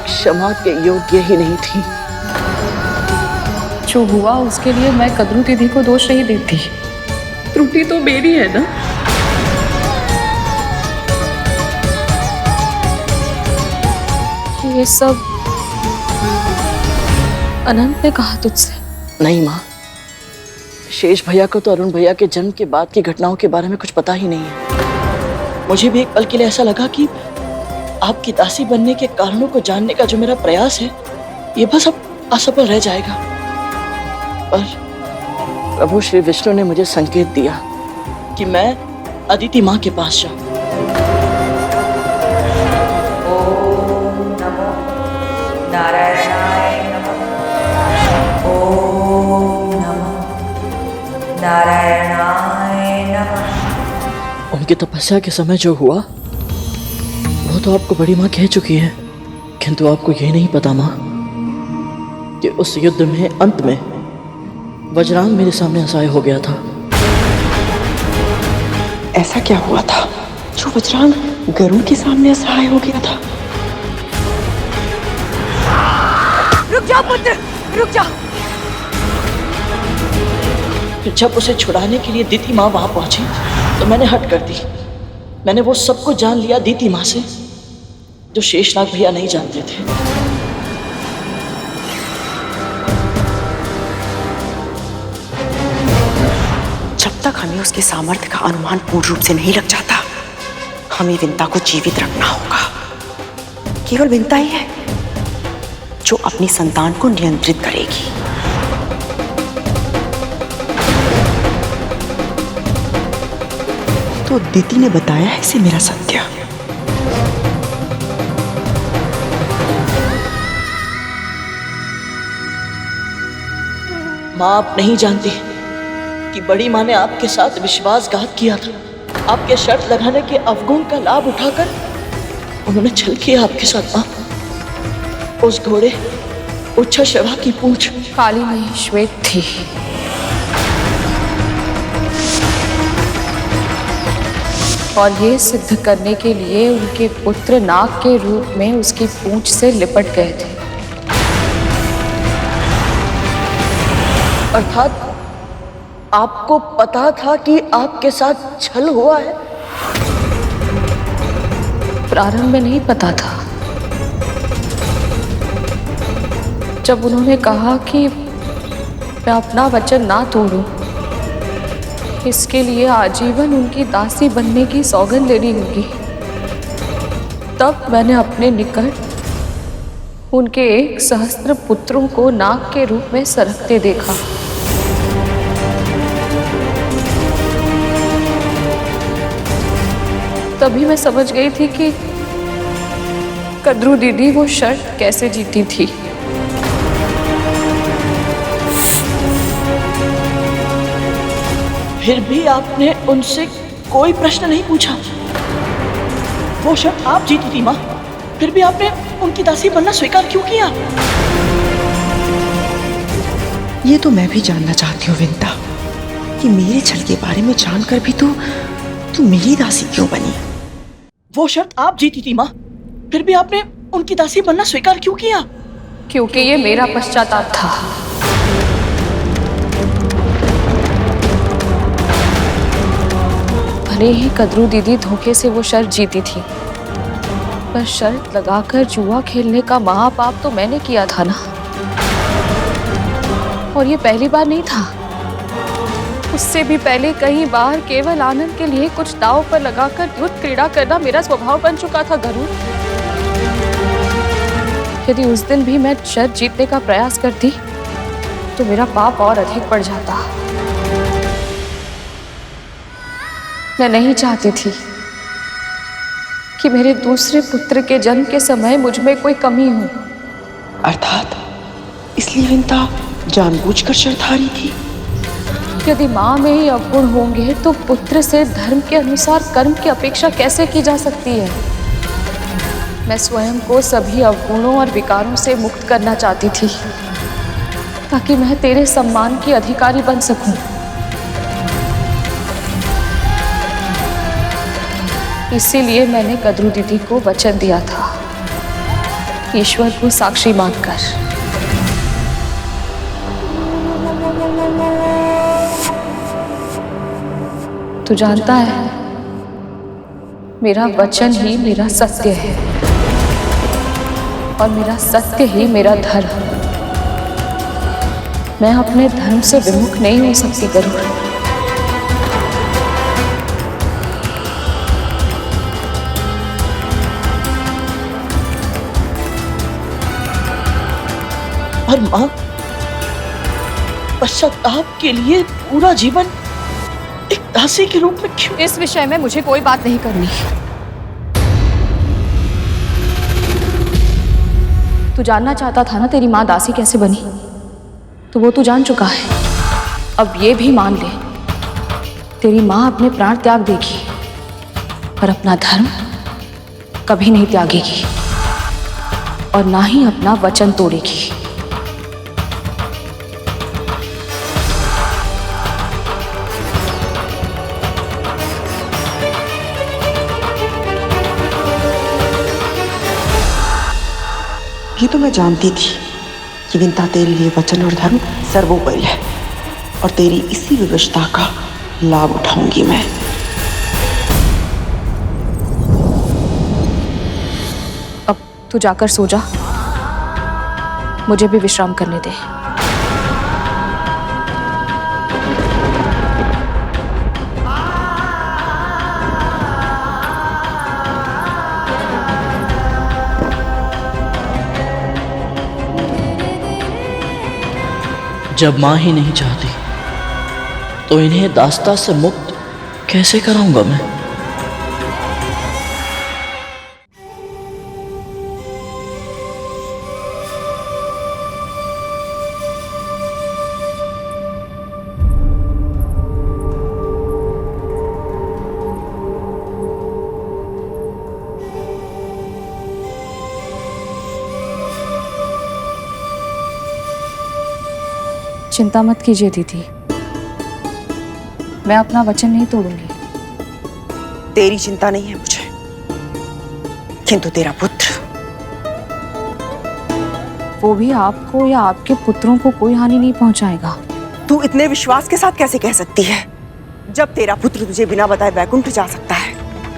क्षमा के योग्य ही नहीं थी। जो हुआ उसके लिए मैं कदरू दीदी को दोष नहीं देती, त्रुटि तो मेरी है ना। ये सब अनंत ने कहा तुझसे? नहीं माँ, शेष भैया को तो अरुण भैया के जन्म के बाद की घटनाओं के बारे में कुछ पता ही नहीं है। मुझे भी एक पल के लिए ऐसा लगा कि आपकी दासी बनने के कारणों को जानने का जो मेरा प्रयास है ये बस अब असफल रह जाएगा। पर प्रभु श्री विष्णु ने मुझे संकेत दिया कि मैं अदिति माँ के पास जाऊं। नारायणाय नमः। ओम नमः नारायणाय नमः। उनकी तपस्या के समय जो हुआ वो तो आपको बड़ी माँ कह चुकी है, किंतु आपको यही नहीं पता माँ कि उस युद्ध में अंत में वज्रांग मेरे सामने असहाय हो गया था। ऐसा क्या हुआ था जो वज्रांग गरुड़ के सामने असहाय हो गया था? रुक जाओ पुत्र, रुक जाओ। जब उसे छुड़ाने के लिए दीति माँ वहां पहुंची तो मैंने हट कर दी। मैंने वो सब कुछ जान लिया दीति माँ से जो शेषनाग भैया नहीं जानते थे। जब तक हमें उसके सामर्थ्य का अनुमान पूर्ण रूप से नहीं लग जाता, हमें विंता को जीवित रखना होगा। केवल विंता ही है जो अपनी संतान को नियंत्रित करेगी। तो दीति ने बताया है इसे मेरा सत्य। माँ, आप नहीं जानती कि बड़ी माँ ने आपके साथ विश्वासघात किया था। आपके शर्त लगाने के अवगुण का लाभ उठाकर उन्होंने छल किया आपके साथ। माँ, उस घोड़े उच्छा शवा की पूंछ काली नहीं श्वेत थी। और ये सिद्ध करने के लिए उनके पुत्र नाग के रूप में उसकी पूंछ से लिपट गए थे। अर्थात आपको पता था कि आपके साथ छल हुआ है? प्रारंभ में नहीं पता था। जब उन्होंने कहा कि मैं अपना वचन ना तोड़ूं, इसके लिए आजीवन उनकी दासी बनने की सौगंध लेनी होगी, तब मैंने अपने निकट उनके 1 सहस्त्र पुत्रों को नाग के रूप में सरकते देखा। तभी मैं समझ गई थी कि कद्रू दीदी वो शर्त कैसे जीती थी। फिर भी आपने उनसे कोई प्रश्न नहीं पूछा। वो शर्त आप जीती थी माँ, फिर भी आपने उनकी दासी बनना स्वीकार क्यों किया? ये तो मैं भी जानना चाहती हूँ विंता, कि मेरे छल के बारे में जानकर भी तू मेरी दासी क्यों बनी? वो शर्त आप जीती थी माँ, फिर भी आपने उनकी दासी बनना स्वीकार क्यों किया? क्योंकि ये मेरा पश्चाताप था। भले ही कद्रू दीदी धोखे से वो शर्त जीती थी, पर शर्त लगाकर जुआ खेलने का महापाप तो मैंने किया था ना। और ये पहली बार नहीं था, उससे भी पहले कई बार केवल आनंद के लिए कुछ दांव पर लगाकर युद्ध क्रीड़ा करना मेरा स्वभाव बन चुका था गरुड़। यदि उस दिन भी मैं शर्त जीतने का प्रयास करती तो मेरा पाप और अधिक बढ़ जाता। मैं नहीं चाहती थी कि मेरे दूसरे पुत्र के जन्म के समय मुझ में कोई कमी हो। अर्थात इसलिए विंता जानबूझकर शर्त हारी थी? यदि माँ में ही अवगुण होंगे तो पुत्र से धर्म के अनुसार कर्म की अपेक्षा कैसे की जा सकती है? मैं स्वयं को सभी अवगुणों और विकारों से मुक्त करना चाहती थी ताकि मैं तेरे सम्मान की अधिकारी बन सकूं। इसीलिए मैंने कद्रू दीदी को वचन दिया था, ईश्वर को साक्षी मानकर। तू जानता है, मेरा वचन ही मेरा सत्य है और मेरा सत्य ही मेरा धर्म। मैं अपने धर्म से विमुख नहीं हो सकती गरुड़। और माँ, पश्चाताप के लिए पूरा जीवन एक दासी के रूप में क्यों? इस विषय में मुझे कोई बात नहीं करनी। तू जानना चाहता था ना तेरी माँ दासी कैसे बनी, तो वो तू जान चुका है। अब ये भी मान ले, तेरी माँ अपने प्राण त्याग देगी पर अपना धर्म कभी नहीं त्यागेगी और ना ही अपना वचन तोड़ेगी। ये तो मैं जानती थी कि विंता तेरे लिए वचन और धर्म सर्वोपरि है और तेरी इसी विवशता का लाभ उठाऊंगी मैं। अब तू जाकर सो जा, मुझे भी विश्राम करने दे। जब माँ ही नहीं चाहती तो इन्हें दास्ता से मुक्त कैसे कराऊंगा मैं? चिंता मत कीजिए दीदी, मैं अपना वचन नहीं तोड़ूंगी। तेरी चिंता नहीं है मुझे, किंतु तेरा पुत्र, वो भी आपको या आपके पुत्रों को कोई हानि नहीं पहुंचाएगा। तू इतने विश्वास के साथ कैसे कह सकती है? जब तेरा पुत्र तुझे बिना बताए वैकुंठ जा सकता है,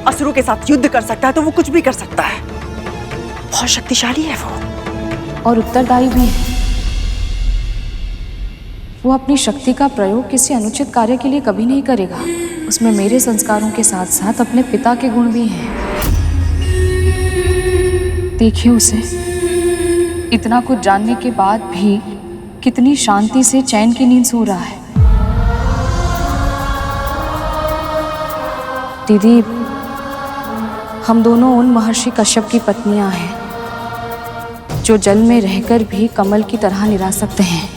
असुरों के साथ युद्ध कर सकता है, तो वो कुछ भी कर सकता है। बहुत शक्तिशाली है वो और उत्तरदायी भी है। वो अपनी शक्ति का प्रयोग किसी अनुचित कार्य के लिए कभी नहीं करेगा। उसमें मेरे संस्कारों के साथ साथ अपने पिता के गुण भी हैं। देखिए उसे, इतना कुछ जानने के बाद भी कितनी शांति से चैन की नींद सो रहा है। दीदी, हम दोनों उन महर्षि कश्यप की पत्नियां हैं जो जल में रहकर भी कमल की तरह निरासक्त हैं।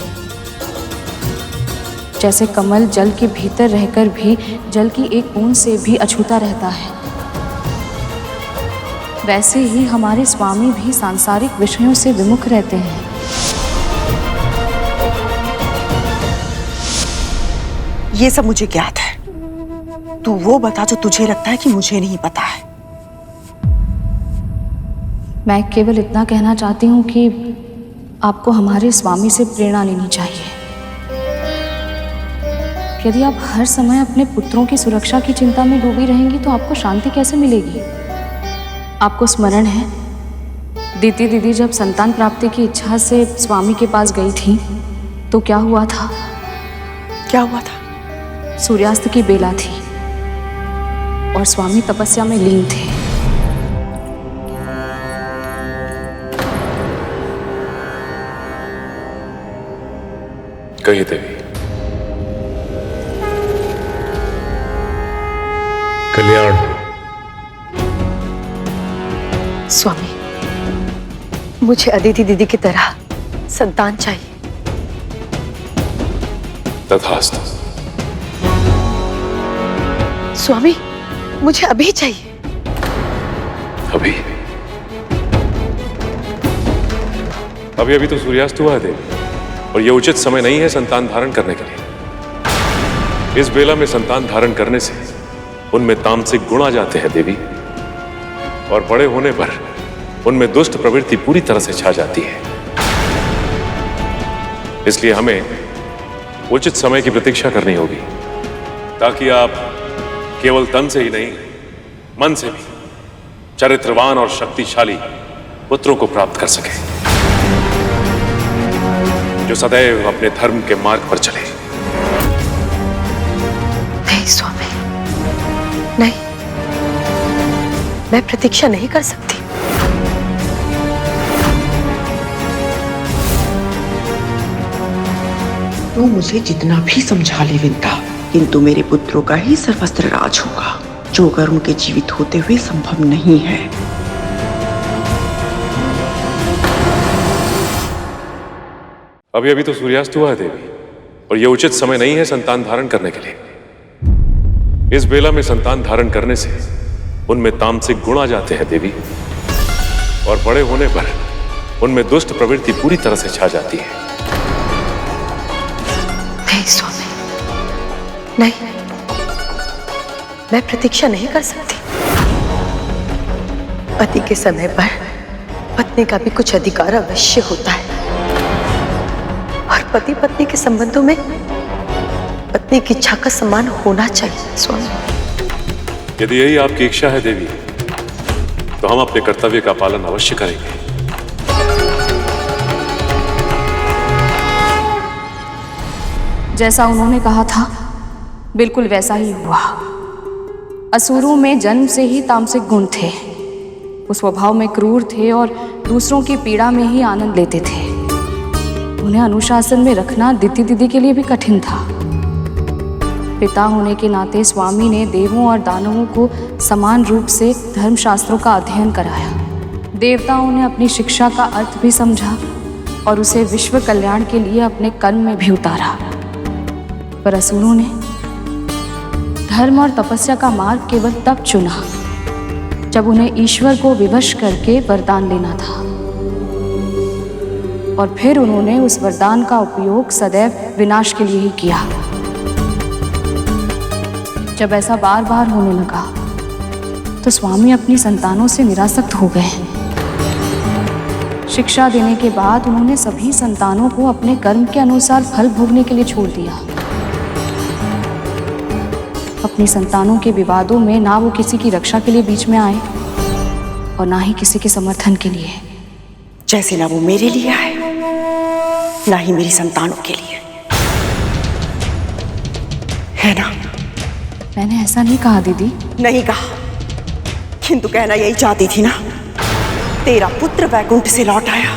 जैसे कमल जल के भीतर रहकर भी जल की एक बूंद से भी अछूता रहता है, वैसे ही हमारे स्वामी भी सांसारिक विषयों से विमुख रहते हैं। ये सब मुझे ज्ञात है। तू वो बता जो तुझे लगता है कि मुझे नहीं पता है। मैं केवल इतना कहना चाहती हूँ कि आपको हमारे स्वामी से प्रेरणा लेनी चाहिए। यदि आप हर समय अपने पुत्रों की सुरक्षा की चिंता में डूबी रहेंगी तो आपको शांति कैसे मिलेगी? आपको स्मरण है, दीदी जब संतान प्राप्ति की इच्छा से स्वामी के पास गई थी तो क्या हुआ था? क्या हुआ था? सूर्यास्त की बेला थी और स्वामी तपस्या में लीन थे। कहिए देवी। कल्याण। स्वामी, मुझे अदिति दीदी की तरह संतान चाहिए। तथास्तु। स्वामी, मुझे अभी चाहिए। अभी अभी अभी तो सूर्यास्त हुआ है देवी, और यह उचित समय नहीं है संतान धारण करने के लिए। इस बेला में संतान धारण करने से उनमें तामसिक गुण आ जाते हैं देवी, और बड़े होने पर उनमें दुष्ट प्रवृत्ति पूरी तरह से छा जाती है। इसलिए हमें उचित समय की प्रतीक्षा करनी होगी, ताकि आप केवल तन से ही नहीं, मन से भी चरित्रवान और शक्तिशाली पुत्रों को प्राप्त कर सके, जो सदैव अपने धर्म के मार्ग पर चले। नहीं स्वामी, नहीं, मैं प्रतीक्षा नहीं कर सकती। तू मुझे जितना भी समझा ले विंता, किंतु मेरे पुत्रों का ही सर्वस्त्र राज होगा, जो गरुण के जीवित होते हुए संभव नहीं है। अभी अभी तो सूर्यास्त हुआ है देवी, और यह उचित समय नहीं है संतान धारण करने के लिए। इस बेला में संतान धारण करने से उनमें तामसिक गुण आ जाते हैं देवी, और बड़े होने पर उनमें दुष्ट प्रवृत्ति पूरी तरह से छा जाती है। नहीं स्वामी, नहीं, मैं प्रतीक्षा नहीं कर सकती। पति के समय पर पत्नी का भी कुछ अधिकार अवश्य होता है, और पति पत्नी के संबंधों में पत्नी की इच्छा का सम्मान होना चाहिए स्वामी। यदि यही आपकी इच्छा है देवी, तो हम अपने कर्तव्य का पालन अवश्य करेंगे। जैसा उन्होंने कहा था बिल्कुल वैसा ही हुआ। असुरों में जन्म से ही तामसिक गुण थे। वो स्वभाव में क्रूर थे और दूसरों की पीड़ा में ही आनंद लेते थे। उन्हें अनुशासन में रखना दिति दीदी के लिए भी कठिन था। पिता होने के नाते स्वामी ने देवों और दानवों को समान रूप से धर्मशास्त्रों का अध्ययन कराया। देवताओं ने अपनी शिक्षा का अर्थ भी समझा और उसे विश्व कल्याण के लिए अपने कर्म में भी उतारा। पर असुरों ने धर्म और तपस्या का मार्ग केवल तब चुना जब उन्हें ईश्वर को विवश करके वरदान लेना था, और फिर उन्होंने उस वरदान का उपयोग सदैव विनाश के लिए ही किया। जब ऐसा बार बार होने लगा तो स्वामी अपनी संतानों से निरासक्त हो गए। शिक्षा देने के बाद उन्होंने सभी संतानों को अपने कर्म के अनुसार फल भोगने के लिए छोड़ दिया। अपनी संतानों के विवादों में ना वो किसी की रक्षा के लिए बीच में आए और ना ही किसी के समर्थन के लिए। जैसे ना वो मेरे लिए आए, ना ही मेरी संतानों के लिए, है ना? मैंने ऐसा नहीं कहा दीदी। नहीं कहा, किंतु कहना यही चाहती थी ना। तेरा पुत्र वैकुंठ से लौट आया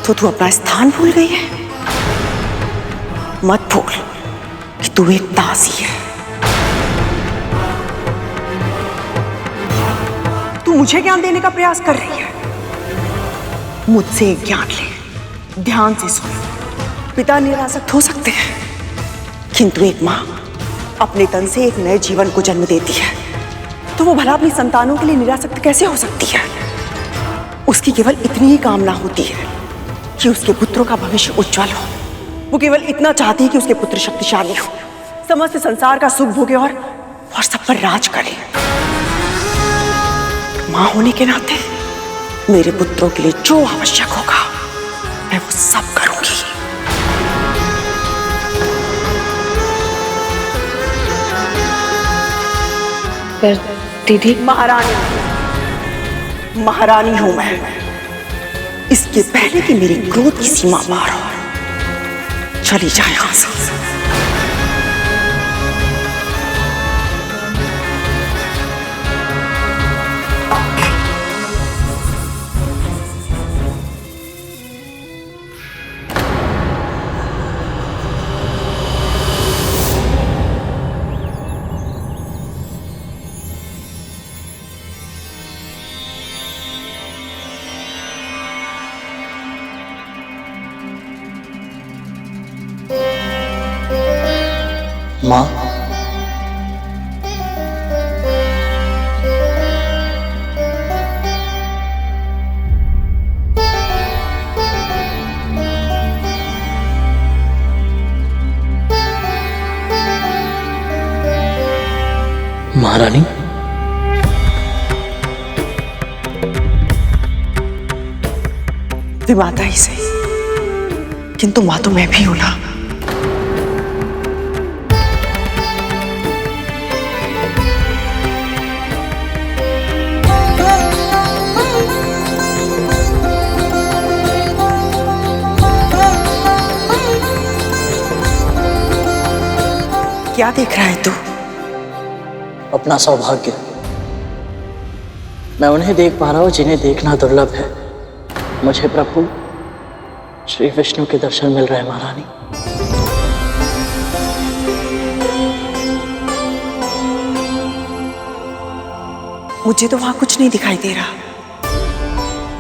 तो तू अपना स्थान भूल गई है। मत भूल कि तू एक दासी है। तू मुझे ज्ञान देने का प्रयास कर रही है। मुझसे एक ज्ञान ले, ध्यान से सुन। पिता निरासक्त हो सकते हैं, किंतु एक मां अपने तन से एक नए जीवन को जन्म देती है, तो वो भला अपनी संतानों के लिए निरासक्त कैसे हो सकती है? उसकी केवल इतनी ही कामना होती है कि उसके पुत्रों का भविष्य उज्जवल हो। वो केवल इतना चाहती है कि उसके पुत्र शक्तिशाली हो, समस्त संसार का सुख भोगे और सब पर राज करे। मां होने के नाते मेरे पुत्रों के लिए जो आवश्यक होगा मैं वो सब करूंगी। पर दीदी, महारानी हूं मैं। इसके पहले कि मेरी क्रोध की सीमा पार हो, चली जाए यहां से। माँ, महारानी, वे माता ही सही, किंतु माँ तो मैं भी हूं ना। क्या देख रहा है तू? अपना सौभाग्य। मैं उन्हें देख पा रहा हूं जिन्हें देखना दुर्लभ है। मुझे प्रभु श्री विष्णु के दर्शन मिल रहे हैं महारानी। मुझे तो वहां कुछ नहीं दिखाई दे रहा।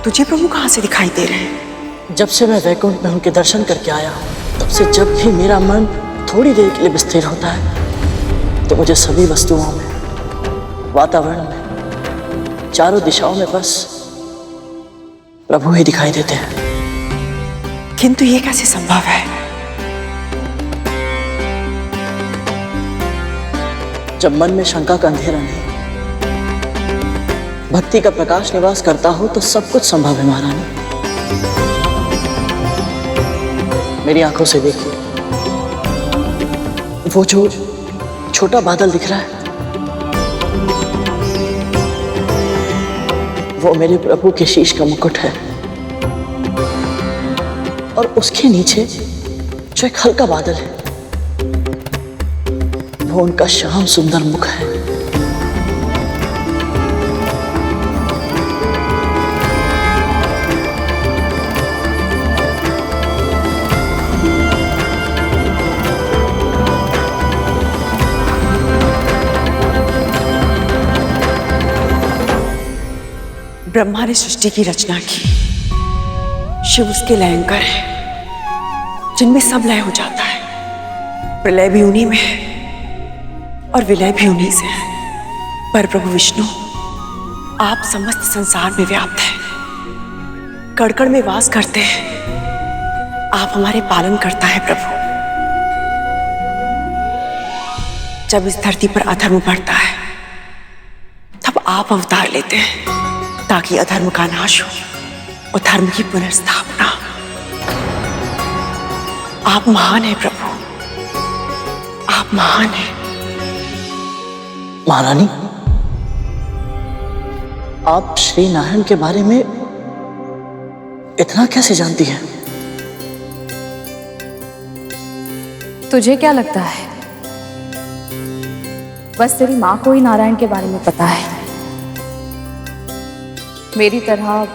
तुझे प्रभु कहां से दिखाई दे रहे हैं? जब से मैं वैकुंठ में उनके दर्शन करके आया हूं, तब से जब भी मेरा मन थोड़ी देर के लिए स्थिर होता है, तो मुझे सभी वस्तुओं में, वातावरण में, चारों दिशाओं में बस प्रभु ही दिखाई देते हैं। किंतु ये कैसे संभव है? जब मन में शंका का अंधेरा नहीं, भक्ति का प्रकाश निवास करता हो, तो सब कुछ संभव है महारानी। मेरी आंखों से देखिए, वो जो छोटा बादल दिख रहा है, वो मेरे प्रभु के शीश का मुकुट है, और उसके नीचे जो एक हल्का बादल है, वो उनका श्याम सुंदर मुख है। ब्रह्मा ने सृष्टि की रचना की, शिव उसके लयंकर है, जिनमें सब लय हो जाता है। प्रलय भी उन्हीं में है और विलय भी उन्हीं से है। पर प्रभु विष्णु, आप समस्त संसार में व्याप्त हैं, कण कण में वास करते हैं। आप हमारे पालन करता है प्रभु। जब इस धरती पर अधर्म बढ़ता है, तब आप अवतार लेते हैं, ताकि अधर्म का नाश हो और धर्म की पुनर्स्थापना। आप महान हैं प्रभु, आप महान हैं। महारानी, आप श्री नारायण के बारे में इतना कैसे जानती हैं? तुझे क्या लगता है बस तेरी माँ को ही नारायण के बारे में पता है? मेरी तरह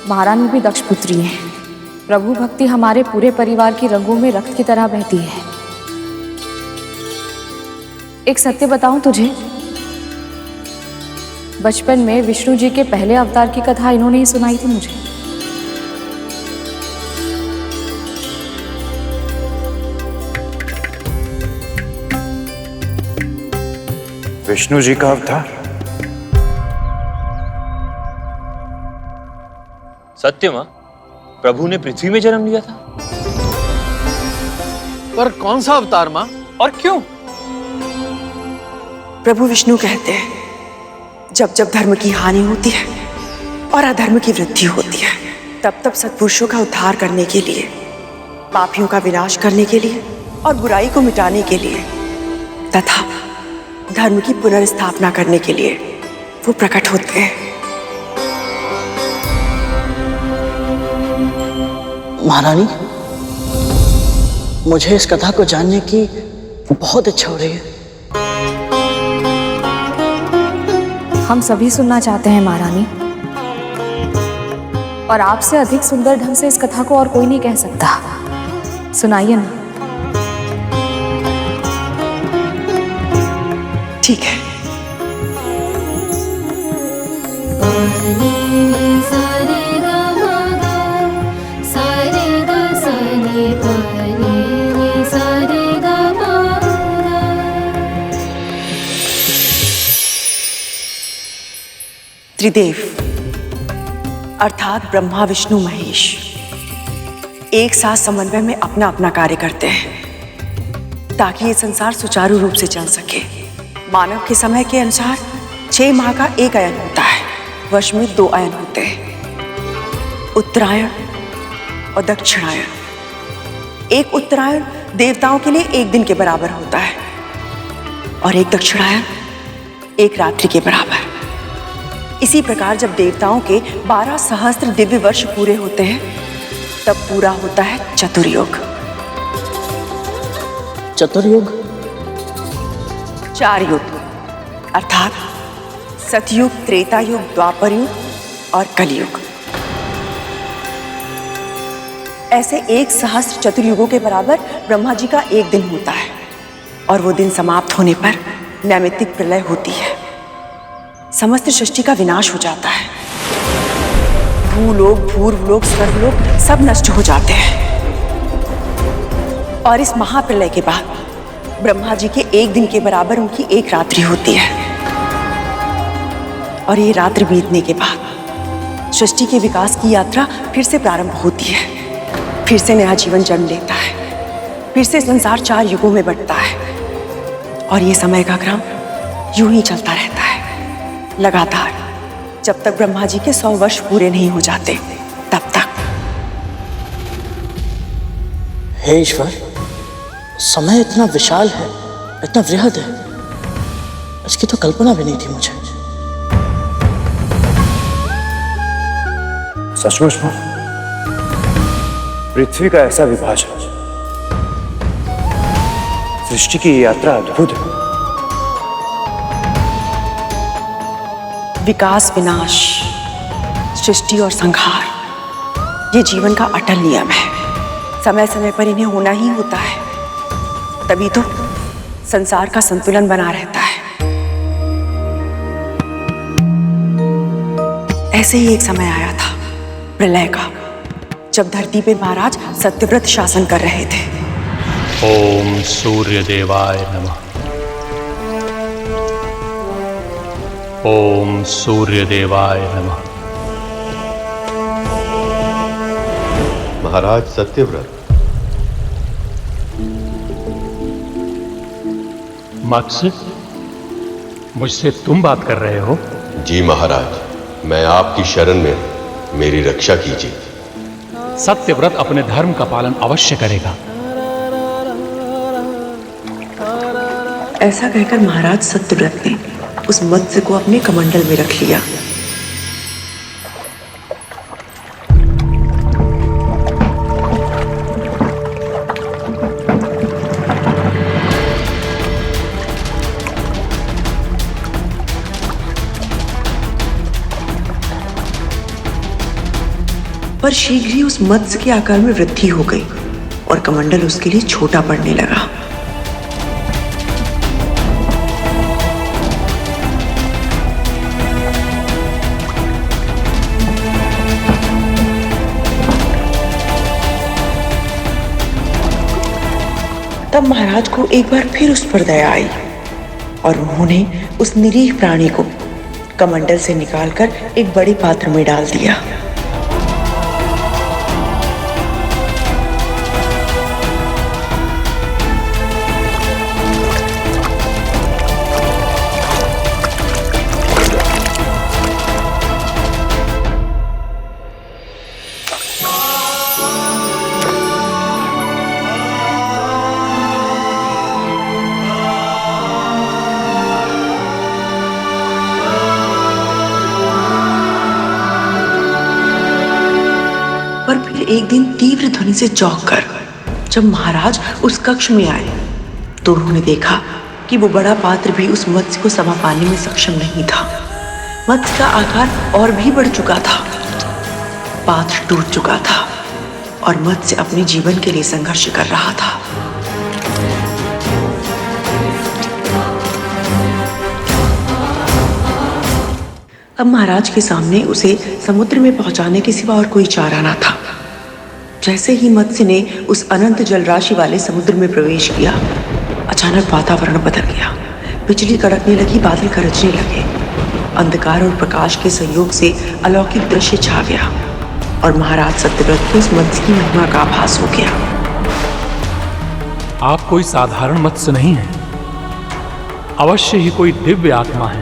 महारानी भी दक्ष पुत्री है। प्रभु भक्ति हमारे पूरे परिवार की रगों में रक्त की तरह बहती है। एक सत्य बताऊं तुझे, बचपन में विष्णु जी के पहले अवतार की कथा इन्होंने ही सुनाई थी मुझे। विष्णु जी का अवतार? सत्य मां, प्रभु ने पृथ्वी में जन्म लिया था। पर कौन सा अवतार मां, और क्यों? प्रभु विष्णु कहते हैं, जब जब धर्म की हानि होती है और अधर्म की वृद्धि होती है, तब तब सत्पुरुषों का उद्धार करने के लिए, पापियों का विनाश करने के लिए और बुराई को मिटाने के लिए तथा धर्म की पुनर्स्थापना करने के लिए वो प्रकट होते हैं। महारानी, मुझे इस कथा को जानने की बहुत इच्छा हो रही है। हम सभी सुनना चाहते हैं महारानी, और आपसे अधिक सुंदर ढंग से इस कथा को और कोई नहीं कह सकता। सुनाइए ना। ठीक है। त्रिदेव अर्थात ब्रह्मा विष्णु महेश एक साथ समन्वय में अपना अपना कार्य करते हैं, ताकि ये संसार सुचारू रूप से चल सके। मानव के समय के अनुसार 6 माह का एक अयन होता है। वर्ष में 2 अयन होते हैं, उत्तरायण और दक्षिणायन। एक उत्तरायण देवताओं के लिए 1 दिन के बराबर होता है और एक दक्षिणायन 1 रात्रि के बराबर। इसी प्रकार जब देवताओं के 12 सहस्त्र दिव्य वर्ष पूरे होते हैं तब पूरा होता है चतुर्युग। चतुर्युग 4 युग अर्थात सतयुग, त्रेता युग, द्वापर युग और कलयुग। ऐसे 1 सहस्त्र चतुर्युगों के बराबर ब्रह्मा जी का 1 दिन होता है और वो दिन समाप्त होने पर नैमित्तिक प्रलय होती है। समस्त सृष्टि का विनाश हो जाता है। भूलोक, भूर्वलोक, स्वर्गलोक सब नष्ट हो जाते हैं। और इस महाप्रलय के बाद ब्रह्मा जी के 1 दिन के बराबर उनकी 1 रात्रि होती है और ये रात्रि बीतने के बाद सृष्टि के विकास की यात्रा फिर से प्रारंभ होती है। फिर से नया जीवन जन्म लेता है। फिर से संसार 4 युगों में बंटता है और ये समय का क्रम यूं ही चलता रहता है लगातार, जब तक ब्रह्मा जी के 100 वर्ष पूरे नहीं हो जाते तब तक। हे ईश्वर, समय इतना विशाल है, इतना वृहद है, इसकी तो कल्पना भी नहीं थी मुझे। सचमुच में पृथ्वी का ऐसा विभाजन, सृष्टि की ये यात्रा अद्भुत है। विकास, विनाश, सृष्टि और संहार ये जीवन का अटल नियम है। समय समय पर इन्हें होना ही होता है, तभी तो संसार का संतुलन बना रहता है। ऐसे ही एक समय आया था प्रलय का, जब धरती पे महाराज सत्यव्रत शासन कर रहे थे। ओम सूर्य देवाय नमः। ओम सूर्य देवाय नमः। महाराज सत्यव्रत, मत्स्य, मुझसे तुम बात कर रहे हो? जी महाराज, मैं आपकी शरण में हूं, मेरी रक्षा कीजिए। सत्यव्रत अपने धर्म का पालन अवश्य करेगा। ऐसा कहकर महाराज सत्यव्रत ने उस मत्स्य को अपने कमंडल में रख लिया। पर शीघ्र ही उस मत्स्य के आकार में वृद्धि हो गई और कमंडल उसके लिए छोटा पड़ने लगा। तब महाराज को एक बार फिर उस पर दया आई और उन्होंने उस निरीह प्राणी को कमंडल से निकालकर एक बड़े पात्र में डाल दिया। एक दिन तीव्र ध्वनि से चौंककर जब महाराज उस कक्ष में आए तो उन्होंने देखा कि वो बड़ा पात्र भी उस मत्स्य को समा पाने में सक्षम नहीं था। मत्स्य का आकार और भी बढ़ चुका था, पात्र टूट चुका था और मत्स्य अपने जीवन के लिए संघर्ष कर रहा था। अब महाराज के सामने उसे समुद्र में पहुंचाने के सिवा और कोई चारा ना था। जैसे ही मत्स्य ने उस अनंत जलराशि वाले समुद्र में प्रवेश किया, अचानक वातावरण बदल गया। बिजली कड़कने लगी, बादल गरजने लगे। अंधकार और प्रकाश के संयोग से अलौकिक दृश्य छा गया और महाराज सत्यव्रत को उस मत्स्य की महिमा का आभास हो गया। आप कोई साधारण मत्स्य नहीं है, अवश्य ही कोई दिव्य आत्मा है।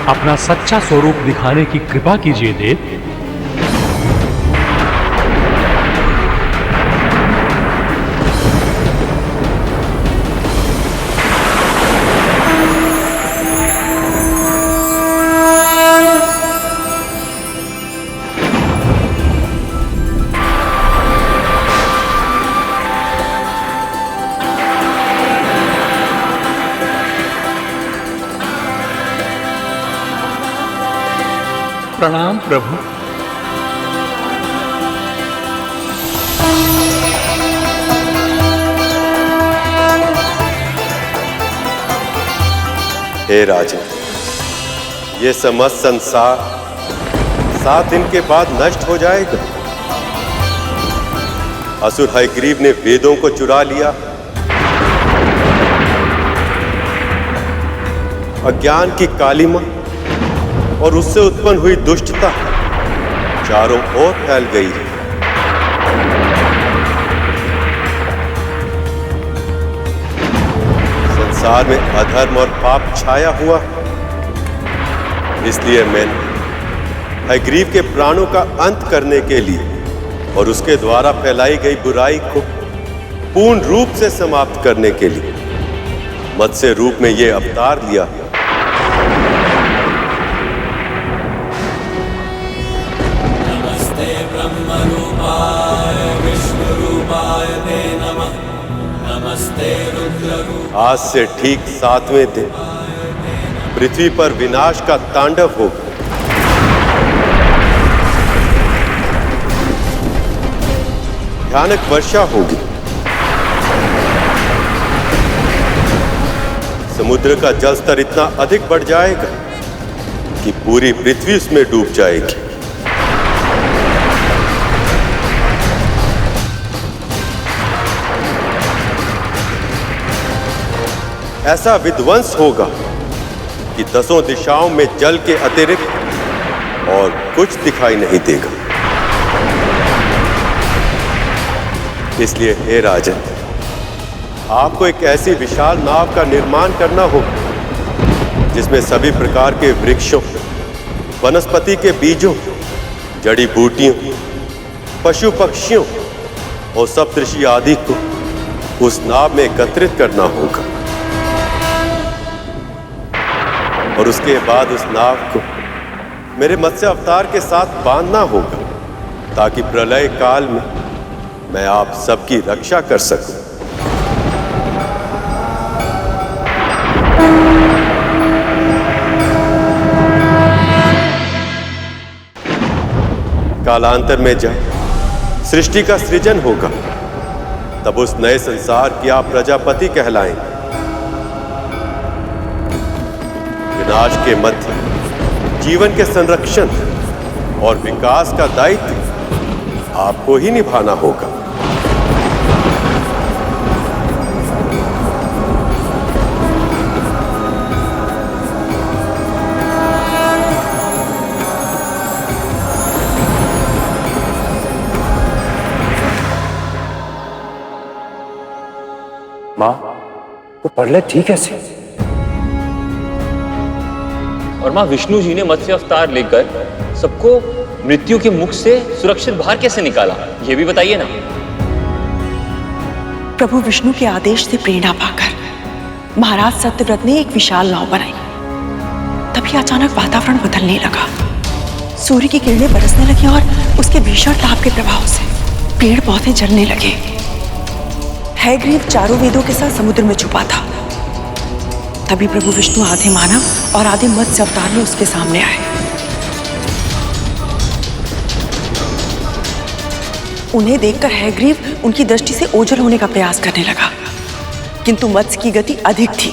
अपना सच्चा स्वरूप दिखाने की कृपा कीजिए देव। प्रणाम प्रभु। हे राजन, ये समस्त संसार 7 दिन के बाद नष्ट हो जाएगा। असुर हयग्रीव ने वेदों को चुरा लिया, अज्ञान की कालिमा और उससे उत्पन्न हुई दुष्टता चारों ओर फैल गई है। संसार में अधर्म और पाप छाया हुआ, इसलिए मैंने हयग्रीव के प्राणों का अंत करने के लिए और उसके द्वारा फैलाई गई बुराई को पूर्ण रूप से समाप्त करने के लिए मत्स्य रूप में यह अवतार लिया। आज से ठीक 7वें दिन पृथ्वी पर विनाश का तांडव होगा। भयानक वर्षा होगी, समुद्र का जल स्तर इतना अधिक बढ़ जाएगा कि पूरी पृथ्वी उसमें डूब जाएगी। ऐसा विध्वंस होगा कि 10 दिशाओं में जल के अतिरिक्त और कुछ दिखाई नहीं देगा। इसलिए हे राजन, आपको एक ऐसी विशाल नाव का निर्माण करना होगा जिसमें सभी प्रकार के वृक्षों, वनस्पति के बीजों, जड़ी बूटियों, पशु पक्षियों और सप्तऋषि आदि को उस नाव में एकत्रित करना होगा और उसके बाद उस नाव को मेरे मत्स्य अवतार के साथ बांधना होगा ताकि प्रलय काल में मैं आप सबकी रक्षा कर सकूं। कालांतर में जब सृष्टि का सृजन होगा तब उस नए संसार की आप प्रजापति कहलाएंगे। विनाश के मध्य जीवन के संरक्षण और विकास का दायित्व आपको ही निभाना होगा। मां, वो प्रलय थी कैसे? और मां विष्णु जी ने मत्स्य अवतार लेकर सबको मृत्यु के मुख से सुरक्षित बाहर कैसे निकाला, ये भी बताइए ना। प्रभु विष्णु के आदेश से प्रेरणा पाकर महाराज सत्यव्रत ने एक विशाल नाव बनाई। तभी अचानक वातावरण बदलने लगा, सूर्य की किरणें बरसने लगी और उसके भीषण ताप के प्रभाव से पेड़ पौधे जलने लगे। हयग्रीव चारों वेदों के साथ समुद्र में छुपा था। तभी प्रभु विष्णु आधे मानव और आधे मत्स्य अवतार में उसके सामने आए। उन्हें देखकर हयग्रीव उनकी दृष्टि से ओझल होने का प्रयास करने लगा, किंतु मत्स्य की गति अधिक थी।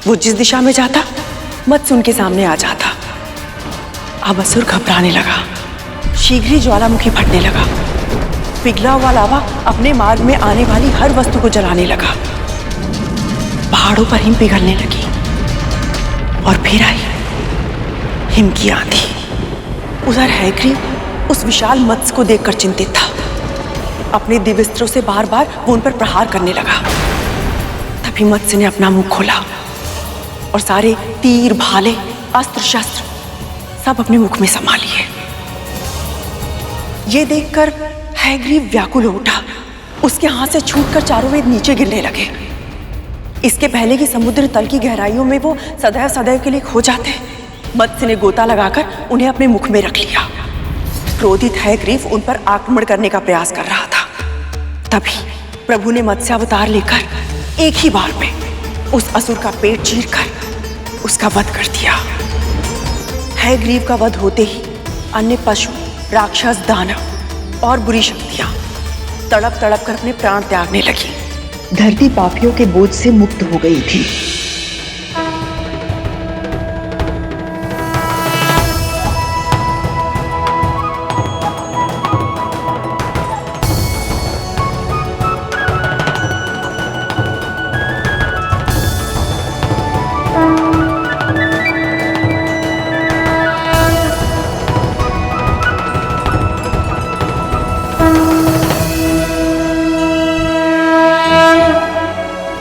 वो जिस दिशा में जाता मत्स्य उनके सामने आ जाता। अब असुर घबराने लगा, शीघ्र ही ज्वालामुखी फटने लगा। पिघला हुआ लावा अपने मार्ग में आने वाली हर वस्तु को जलाने लगा। पहाड़ों पर हिम पिघलने लगी और फिर आई हिम की आंधी। उधर हयग्रीव उस विशाल मत्स्य को देखकर चिंतित था। अपने दिव्यास्त्रों से बार बार वो उन पर प्रहार करने लगा। तभी तभी मत्स्य ने अपना मुंह खोला और सारे तीर, भाले, अस्त्र शस्त्र सब अपने मुख में समा लिए। ये देखकर हैग्रीव व्याकुल हो उठा। उसके हाथ से छूटकर चारों वेद नीचे गिरने लगे। इसके पहले कि समुद्र तल की गहराइयों में वो सदैव सदैव के लिए खो जाते, मत्स्य ने गोता लगाकर उन्हें अपने मुख में रख लिया। क्रोधित हैग्रीव उन पर आक्रमण करने का प्रयास कर रहा था। तभी प्रभु ने मत्स्य अवतार लेकर एक ही बार में उस असुर का पेट चीरकर उसका वध कर दिया। हैग्रीव का वध होते ही अन्य पशु, राक्षस, दानव और बुरी शक्तियां तड़प तड़प कर अपने प्राण त्यागने लगी। धरती पापियों के बोझ से मुक्त हो गई थी।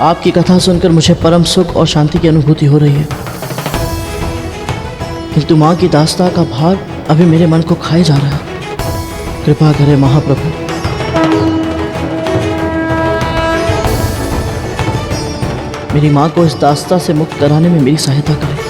आपकी कथा सुनकर मुझे परम सुख और शांति की अनुभूति हो रही है, किंतु माँ की दास्ता का भार अभी मेरे मन को खाए जा रहा है। कृपा करें महाप्रभु। मेरी माँ को इस दास्ता से मुक्त कराने में मेरी सहायता करें।